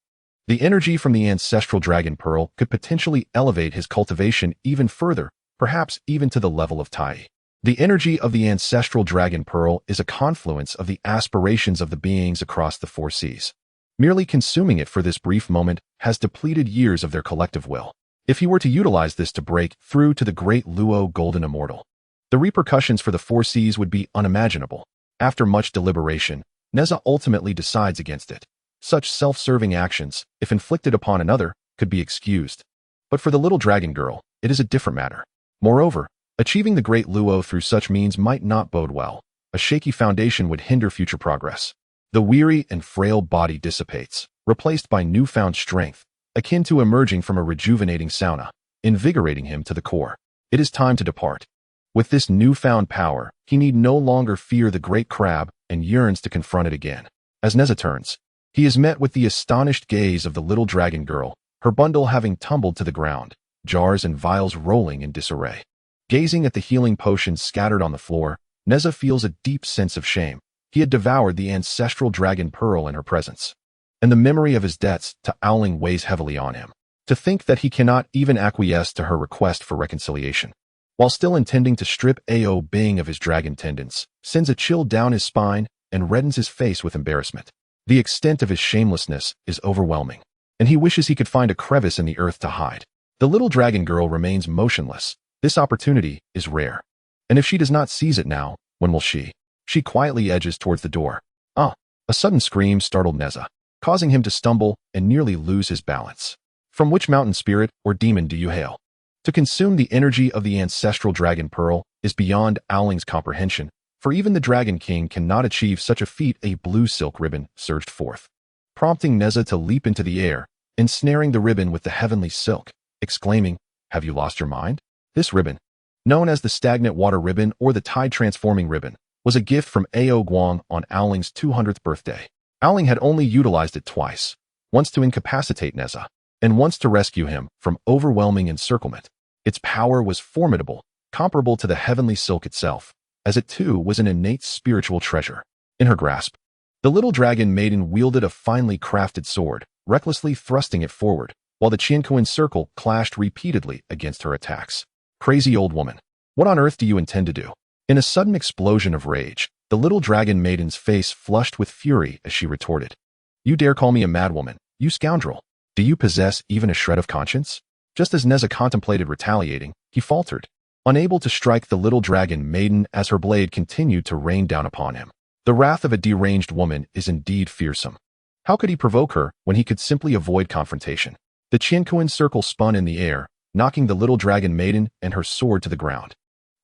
The energy from the ancestral dragon pearl could potentially elevate his cultivation even further, perhaps even to the level of Tai. The energy of the ancestral dragon pearl is a confluence of the aspirations of the beings across the four seas. Merely consuming it for this brief moment has depleted years of their collective will. If he were to utilize this to break through to the great Luo golden immortal, the repercussions for the four seas would be unimaginable. After much deliberation, Nezha ultimately decides against it. Such self-serving actions, if inflicted upon another, could be excused. But for the little dragon girl, it is a different matter. Moreover, Achieving the Great Luo through such means might not bode well. A shaky foundation would hinder future progress. The weary and frail body dissipates, replaced by newfound strength, akin to emerging from a rejuvenating sauna, invigorating him to the core. It is time to depart. With this newfound power, he need no longer fear the great crab and yearns to confront it again. As Nezha turns, he is met with the astonished gaze of the little dragon girl, her bundle having tumbled to the ground, jars and vials rolling in disarray. Gazing at the healing potions scattered on the floor, Nezha feels a deep sense of shame. He had devoured the ancestral dragon pearl in her presence, and the memory of his debts to Owling weighs heavily on him. To think that he cannot even acquiesce to her request for reconciliation, while still intending to strip Ao Bing of his dragon tendons, sends a chill down his spine and reddens his face with embarrassment. The extent of his shamelessness is overwhelming, and he wishes he could find a crevice in the earth to hide. The little dragon girl remains motionless. This opportunity is rare, and if she does not seize it now, when will she? She quietly edges towards the door. A sudden scream startled Nezha, causing him to stumble and nearly lose his balance. From which mountain spirit or demon do you hail? To consume the energy of the ancestral dragon pearl is beyond Owling's comprehension, for even the Dragon King cannot achieve such a feat. A blue silk ribbon surged forth, prompting Nezha to leap into the air, ensnaring the ribbon with the heavenly silk, exclaiming, "Have you lost your mind?" This ribbon, known as the stagnant water ribbon or the tide transforming ribbon, was a gift from Ao Guang on Owling's 200th birthday. Owling had only utilized it twice, once to incapacitate Nezha, and once to rescue him from overwhelming encirclement. Its power was formidable, comparable to the heavenly silk itself, as it too was an innate spiritual treasure. In her grasp, the little dragon maiden wielded a finely crafted sword, recklessly thrusting it forward, while the Qianquan circle clashed repeatedly against her attacks. Crazy old woman, what on earth do you intend to do? In a sudden explosion of rage, the little dragon maiden's face flushed with fury as she retorted, "You dare call me a madwoman, you scoundrel? Do you possess even a shred of conscience?" Just as Nezha contemplated retaliating, he faltered, unable to strike the little dragon maiden as her blade continued to rain down upon him. The wrath of a deranged woman is indeed fearsome. How could he provoke her when he could simply avoid confrontation? The Qianquan circle spun in the air, knocking the little dragon maiden and her sword to the ground,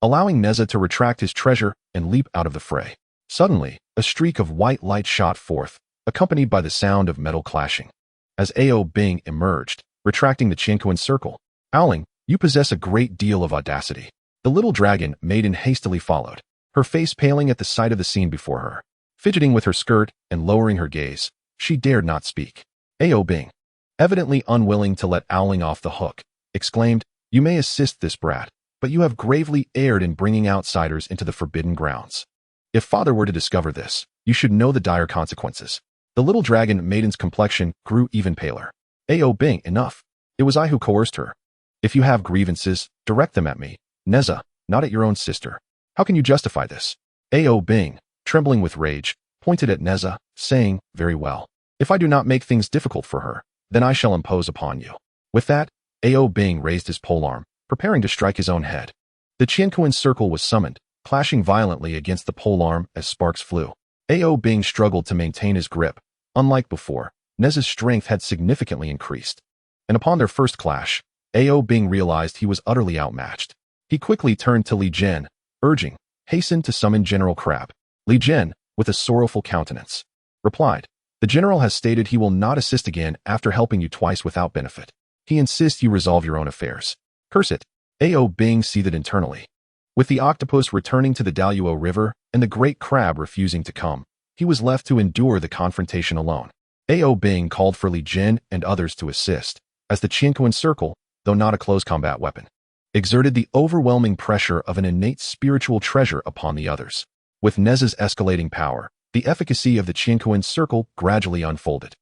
allowing Nezha to retract his treasure and leap out of the fray. Suddenly, a streak of white light shot forth, accompanied by the sound of metal clashing. As Ao Bing emerged, retracting the Qianquan circle, "Owling, you possess a great deal of audacity." The little dragon maiden hastily followed, her face paling at the sight of the scene before her. Fidgeting with her skirt and lowering her gaze, she dared not speak. Ao Bing, evidently unwilling to let Owling off the hook, exclaimed, "You may assist this brat, but you have gravely erred in bringing outsiders into the forbidden grounds. If father were to discover this, you should know the dire consequences." The little dragon maiden's complexion grew even paler. "Ao Bing, enough. It was I who coerced her. If you have grievances, direct them at me, Nezha, not at your own sister. How can you justify this?" Ao Bing, trembling with rage, pointed at Nezha, saying, "Very well. If I do not make things difficult for her, then I shall impose upon you." With that, Ao Bing raised his polearm, preparing to strike his own head. The Qianquan circle was summoned, clashing violently against the polearm as sparks flew. Ao Bing struggled to maintain his grip. Unlike before, Nezha's strength had significantly increased, and upon their first clash, Ao Bing realized he was utterly outmatched. He quickly turned to Li Jian, urging, "Hasten to summon General Crab." Li Jian, with a sorrowful countenance, replied, "The general has stated he will not assist again after helping you twice without benefit. He insists you resolve your own affairs." Curse it! Ao Bing seethed internally. With the octopus returning to the Daluo River and the great crab refusing to come, he was left to endure the confrontation alone. Ao Bing called for Li Jian and others to assist, as the Qianquan circle, though not a close combat weapon, exerted the overwhelming pressure of an innate spiritual treasure upon the others. With Nezha's escalating power, the efficacy of the Qianquan circle gradually unfolded.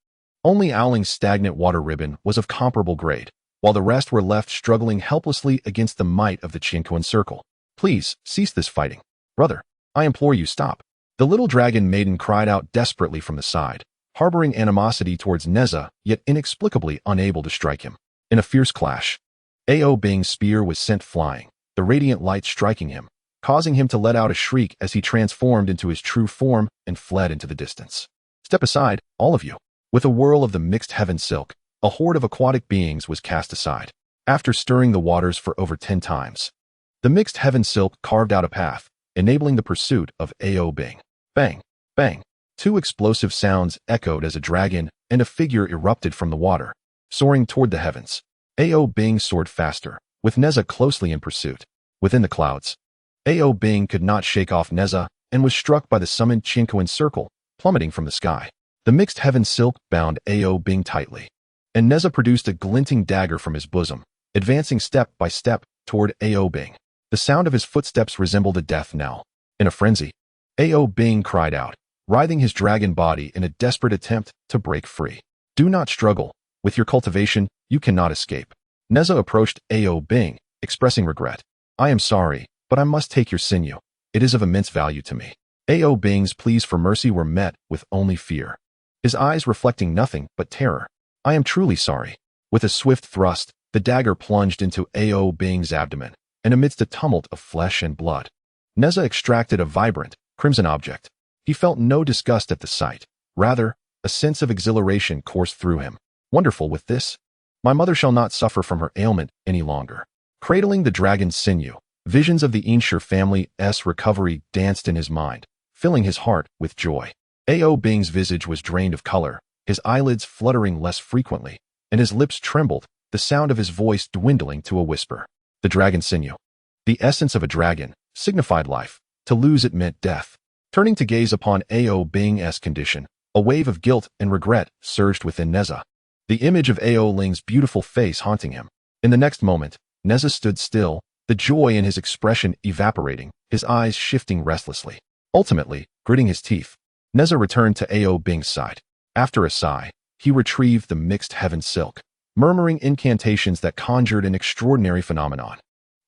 Only Owling's stagnant water ribbon was of comparable grade, while the rest were left struggling helplessly against the might of the Qianquan circle. "Please, cease this fighting. Brother, I implore you, stop." The little dragon maiden cried out desperately from the side, harboring animosity towards Nezha, yet inexplicably unable to strike him. In a fierce clash, Ao Bing's spear was sent flying, the radiant light striking him, causing him to let out a shriek as he transformed into his true form and fled into the distance. "Step aside, all of you." With a whirl of the mixed heaven silk, a horde of aquatic beings was cast aside. After stirring the waters for over 10 times, The mixed heaven silk carved out a path, enabling the pursuit of Ao Bing. Bang! Bang! Two explosive sounds echoed as a dragon and a figure erupted from the water, soaring toward the heavens. Ao Bing soared faster, with Nezha closely in pursuit. Within the clouds, Ao Bing could not shake off Nezha and was struck by the summoned Chinkoan circle, plummeting from the sky. The mixed heaven silk bound Ao Bing tightly, and Nezha produced a glinting dagger from his bosom, advancing step by step toward Ao Bing. The sound of his footsteps resembled a death knell. In a frenzy, Ao Bing cried out, writhing his dragon body in a desperate attempt to break free. Do not struggle. With your cultivation, you cannot escape. Nezha approached Ao Bing, expressing regret. I am sorry, but I must take your sinew. It is of immense value to me. Ao Bing's pleas for mercy were met with only fear, his eyes reflecting nothing but terror. I am truly sorry. With a swift thrust, the dagger plunged into Ao Bing's abdomen, and amidst a tumult of flesh and blood, Nezha extracted a vibrant, crimson object. He felt no disgust at the sight. Rather, a sense of exhilaration coursed through him. Wonderful with this. My mother shall not suffer from her ailment any longer. Cradling the dragon's sinew, visions of the Insher family's recovery danced in his mind, filling his heart with joy. Ao Bing's visage was drained of color, his eyelids fluttering less frequently, and his lips trembled, the sound of his voice dwindling to a whisper. The dragon sinew, the essence of a dragon, signified life. To lose it meant death. Turning to gaze upon Ao Bing's condition, a wave of guilt and regret surged within Nezha, the image of Ao Ling's beautiful face haunting him. In the next moment, Nezha stood still, the joy in his expression evaporating, his eyes shifting restlessly. Ultimately, gritting his teeth, Nezha returned to Ao Bing's side. After a sigh, he retrieved the mixed heaven silk, murmuring incantations that conjured an extraordinary phenomenon.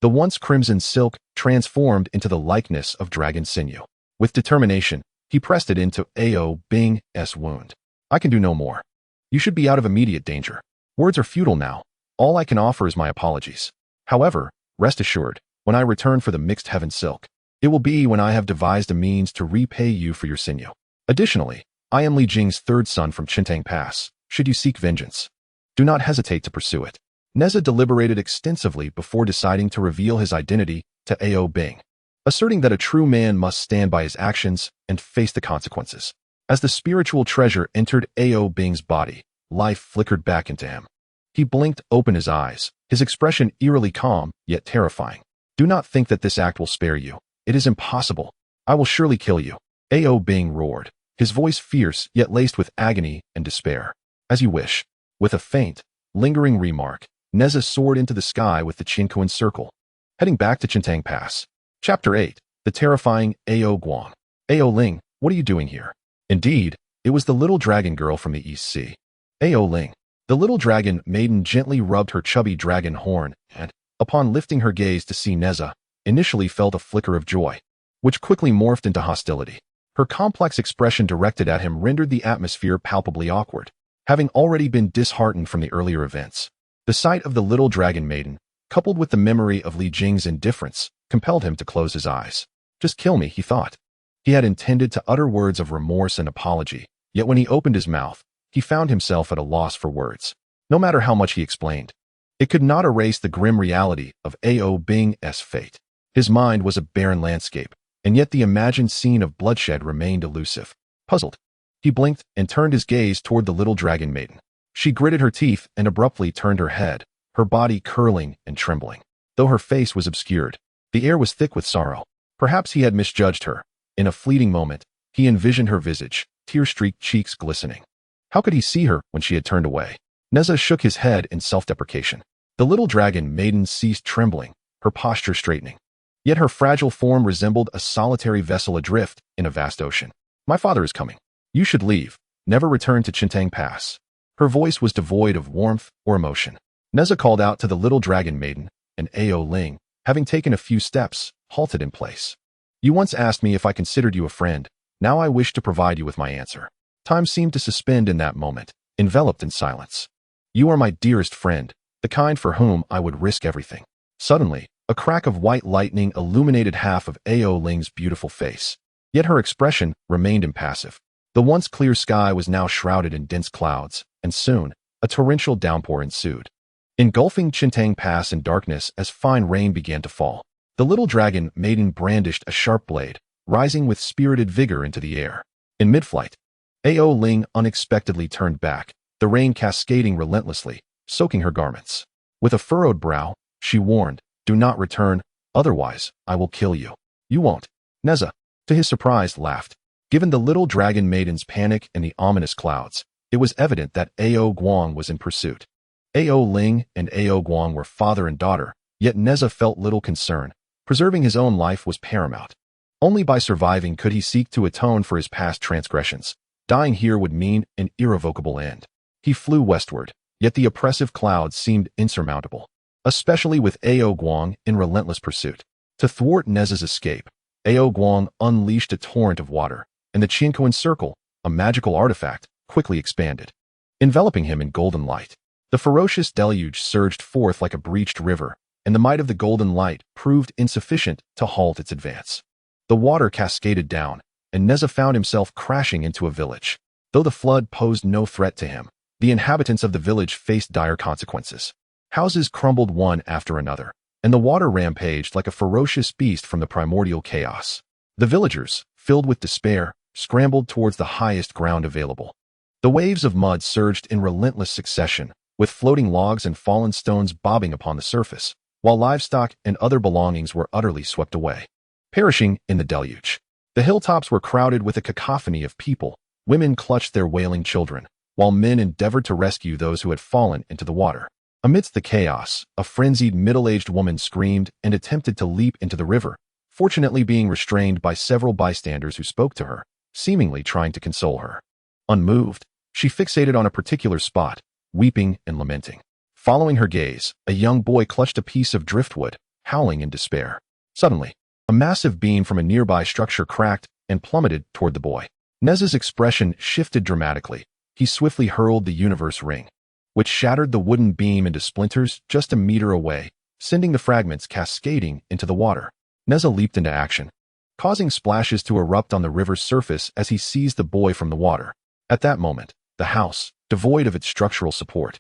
The once crimson silk transformed into the likeness of dragon sinew. With determination, he pressed it into Ao Bing's wound. I can do no more. You should be out of immediate danger. Words are futile now. All I can offer is my apologies. However, rest assured, when I return for the mixed heaven silk, it will be when I have devised a means to repay you for your sinew. Additionally, I am Li Jing's third son from Qintang Pass. Should you seek vengeance, do not hesitate to pursue it. Nezha deliberated extensively before deciding to reveal his identity to Ao Bing, asserting that a true man must stand by his actions and face the consequences. As the spiritual treasure entered Ao Bing's body, life flickered back into him. He blinked open his eyes, his expression eerily calm, yet terrifying. Do not think that this act will spare you. It is impossible. I will surely kill you. Ao Bing roared, his voice fierce yet laced with agony and despair. As you wish. With a faint, lingering remark, Nezha soared into the sky with the Chinkoan circle, heading back to Qintang Pass. Chapter 8. The Terrifying Ao Guang. Ao Ling, what are you doing here? Indeed, it was the little dragon girl from the East Sea. Ao Ling. The little dragon maiden gently rubbed her chubby dragon horn and, upon lifting her gaze to see Nezha, initially felt a flicker of joy, which quickly morphed into hostility. Her complex expression directed at him rendered the atmosphere palpably awkward, having already been disheartened from the earlier events. The sight of the little dragon maiden, coupled with the memory of Li Jing's indifference, compelled him to close his eyes. Just kill me, he thought. He had intended to utter words of remorse and apology, yet when he opened his mouth, he found himself at a loss for words. No matter how much he explained, it could not erase the grim reality of Ao Bing's fate. His mind was a barren landscape, and yet the imagined scene of bloodshed remained elusive. Puzzled, he blinked and turned his gaze toward the little dragon maiden. She gritted her teeth and abruptly turned her head, her body curling and trembling. Though her face was obscured, the air was thick with sorrow. Perhaps he had misjudged her. In a fleeting moment, he envisioned her visage, tear-streaked cheeks glistening. How could he see her when she had turned away? Nezha shook his head in self-deprecation. The little dragon maiden ceased trembling, her posture straightening. Yet her fragile form resembled a solitary vessel adrift in a vast ocean. My father is coming. You should leave. Never return to Qintang Pass. Her voice was devoid of warmth or emotion. Nezha called out to the little dragon maiden, and Ao Ling, having taken a few steps, halted in place. You once asked me if I considered you a friend. Now I wish to provide you with my answer. Time seemed to suspend in that moment, enveloped in silence. You are my dearest friend, the kind for whom I would risk everything. Suddenly, a crack of white lightning illuminated half of Ao Ling's beautiful face. Yet her expression remained impassive. The once clear sky was now shrouded in dense clouds, and soon, a torrential downpour ensued, engulfing Qintang Pass in darkness as fine rain began to fall. The little dragon maiden brandished a sharp blade, rising with spirited vigor into the air. In mid-flight, Ao Ling unexpectedly turned back, the rain cascading relentlessly, soaking her garments. With a furrowed brow, she warned, "Do not return, otherwise I will kill you." "You won't." Nezha, to his surprise, laughed. Given the little dragon maiden's panic and the ominous clouds, it was evident that Ao Guang was in pursuit. Ao Ling and Ao Guang were father and daughter, yet Nezha felt little concern. Preserving his own life was paramount. Only by surviving could he seek to atone for his past transgressions. Dying here would mean an irrevocable end. He flew westward, yet the oppressive clouds seemed insurmountable, especially with Ao Guang in relentless pursuit. To thwart Nezha's escape, Ao Guang unleashed a torrent of water, and the Qianquan Circle, a magical artifact, quickly expanded, enveloping him in golden light. The ferocious deluge surged forth like a breached river, and the might of the golden light proved insufficient to halt its advance. The water cascaded down, and Nezha found himself crashing into a village. Though the flood posed no threat to him, the inhabitants of the village faced dire consequences. Houses crumbled one after another, and the water rampaged like a ferocious beast from the primordial chaos. The villagers, filled with despair, scrambled towards the highest ground available. The waves of mud surged in relentless succession, with floating logs and fallen stones bobbing upon the surface, while livestock and other belongings were utterly swept away, perishing in the deluge. The hilltops were crowded with a cacophony of people. Women clutched their wailing children, while men endeavored to rescue those who had fallen into the water. Amidst the chaos, a frenzied middle-aged woman screamed and attempted to leap into the river, fortunately being restrained by several bystanders who spoke to her, seemingly trying to console her. Unmoved, she fixated on a particular spot, weeping and lamenting. Following her gaze, a young boy clutched a piece of driftwood, howling in despair. Suddenly, a massive beam from a nearby structure cracked and plummeted toward the boy. Nezha's expression shifted dramatically. He swiftly hurled the universe ring, which shattered the wooden beam into splinters just a meter away, sending the fragments cascading into the water. Nezha leaped into action, causing splashes to erupt on the river's surface as he seized the boy from the water. At that moment, the house, devoid of its structural support,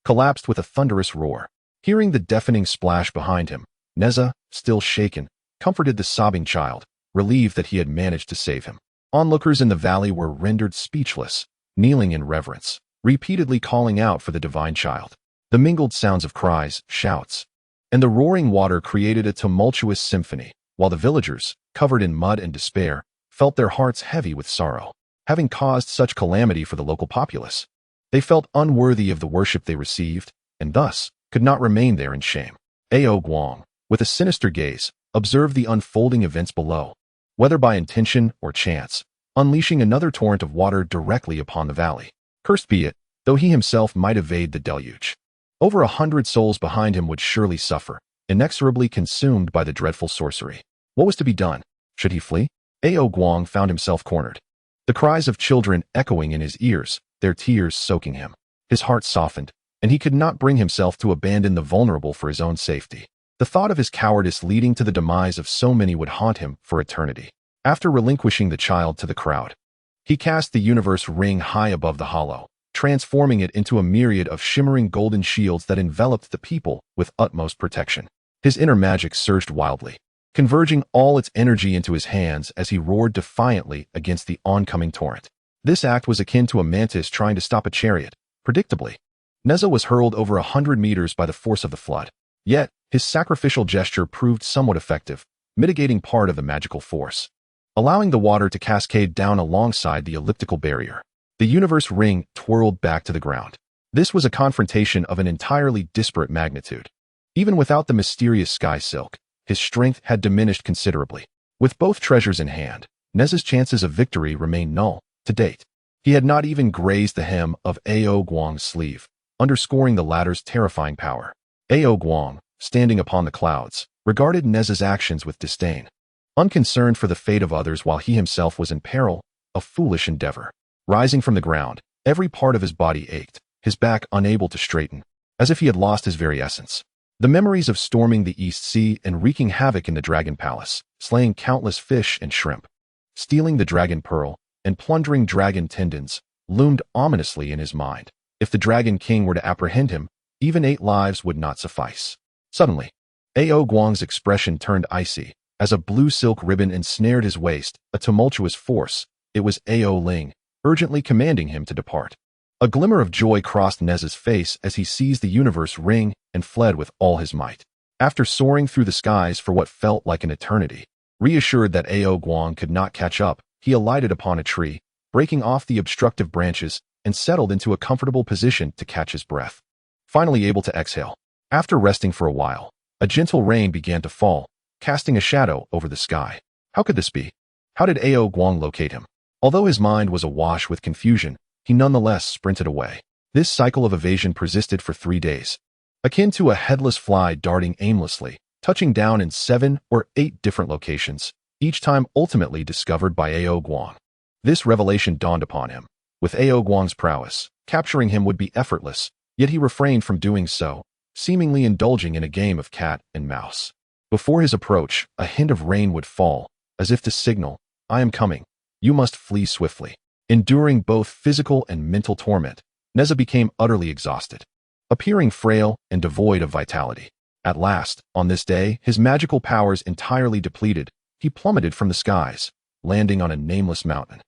collapsed with a thunderous roar. Hearing the deafening splash behind him, Nezha, still shaken, comforted the sobbing child, relieved that he had managed to save him. Onlookers in the valley were rendered speechless, kneeling in reverence, repeatedly calling out for the divine child. The mingled sounds of cries, shouts, and the roaring water created a tumultuous symphony, while the villagers, covered in mud and despair, felt their hearts heavy with sorrow. Having caused such calamity for the local populace, they felt unworthy of the worship they received, and thus could not remain there in shame. Ao Guang, with a sinister gaze, observed the unfolding events below, whether by intention or chance, unleashing another torrent of water directly upon the valley. Cursed be it, though he himself might evade the deluge. Over 100 souls behind him would surely suffer, inexorably consumed by the dreadful sorcery. What was to be done? Should he flee? Ao Guang found himself cornered, the cries of children echoing in his ears, their tears soaking him. His heart softened, and he could not bring himself to abandon the vulnerable for his own safety. The thought of his cowardice leading to the demise of so many would haunt him for eternity. After relinquishing the child to the crowd, he cast the universe ring high above the hollow, transforming it into a myriad of shimmering golden shields that enveloped the people with utmost protection. His inner magic surged wildly, converging all its energy into his hands as he roared defiantly against the oncoming torrent. This act was akin to a mantis trying to stop a chariot. Predictably, Nezha was hurled over 100 meters by the force of the flood. Yet, his sacrificial gesture proved somewhat effective, mitigating part of the magical force, allowing the water to cascade down alongside the elliptical barrier. The universe ring twirled back to the ground. This was a confrontation of an entirely disparate magnitude. Even without the mysterious sky silk, his strength had diminished considerably. With both treasures in hand, Nezha's chances of victory remained null. To date, he had not even grazed the hem of Ao Guang's sleeve, underscoring the latter's terrifying power. Ao Guang, standing upon the clouds, regarded Nezha's actions with disdain, unconcerned for the fate of others while he himself was in peril. A foolish endeavor. Rising from the ground, every part of his body ached, his back unable to straighten, as if he had lost his very essence. The memories of storming the East Sea and wreaking havoc in the Dragon Palace, slaying countless fish and shrimp, stealing the dragon pearl, and plundering dragon tendons, loomed ominously in his mind. If the Dragon King were to apprehend him, even 8 lives would not suffice. Suddenly, Ao Guang's expression turned icy. As a blue silk ribbon ensnared his waist, a tumultuous force, it was Ao Ling, urgently commanding him to depart. A glimmer of joy crossed Nezha's face as he seized the universe ring and fled with all his might. After soaring through the skies for what felt like an eternity, reassured that Ao Guang could not catch up, he alighted upon a tree, breaking off the obstructive branches, and settled into a comfortable position to catch his breath. Finally able to exhale. After resting for a while, a gentle rain began to fall, casting a shadow over the sky. How could this be? How did Ao Guang locate him? Although his mind was awash with confusion, he nonetheless sprinted away. This cycle of evasion persisted for 3 days, akin to a headless fly darting aimlessly, touching down in 7 or 8 different locations, each time ultimately discovered by Ao Guang. This revelation dawned upon him. With Ao Guang's prowess, capturing him would be effortless, yet he refrained from doing so, seemingly indulging in a game of cat and mouse. Before his approach, a hint of rain would fall, as if to signal, "I am coming. You must flee swiftly." Enduring both physical and mental torment, Nezha became utterly exhausted, appearing frail and devoid of vitality. At last, on this day, his magical powers entirely depleted, he plummeted from the skies, landing on a nameless mountain.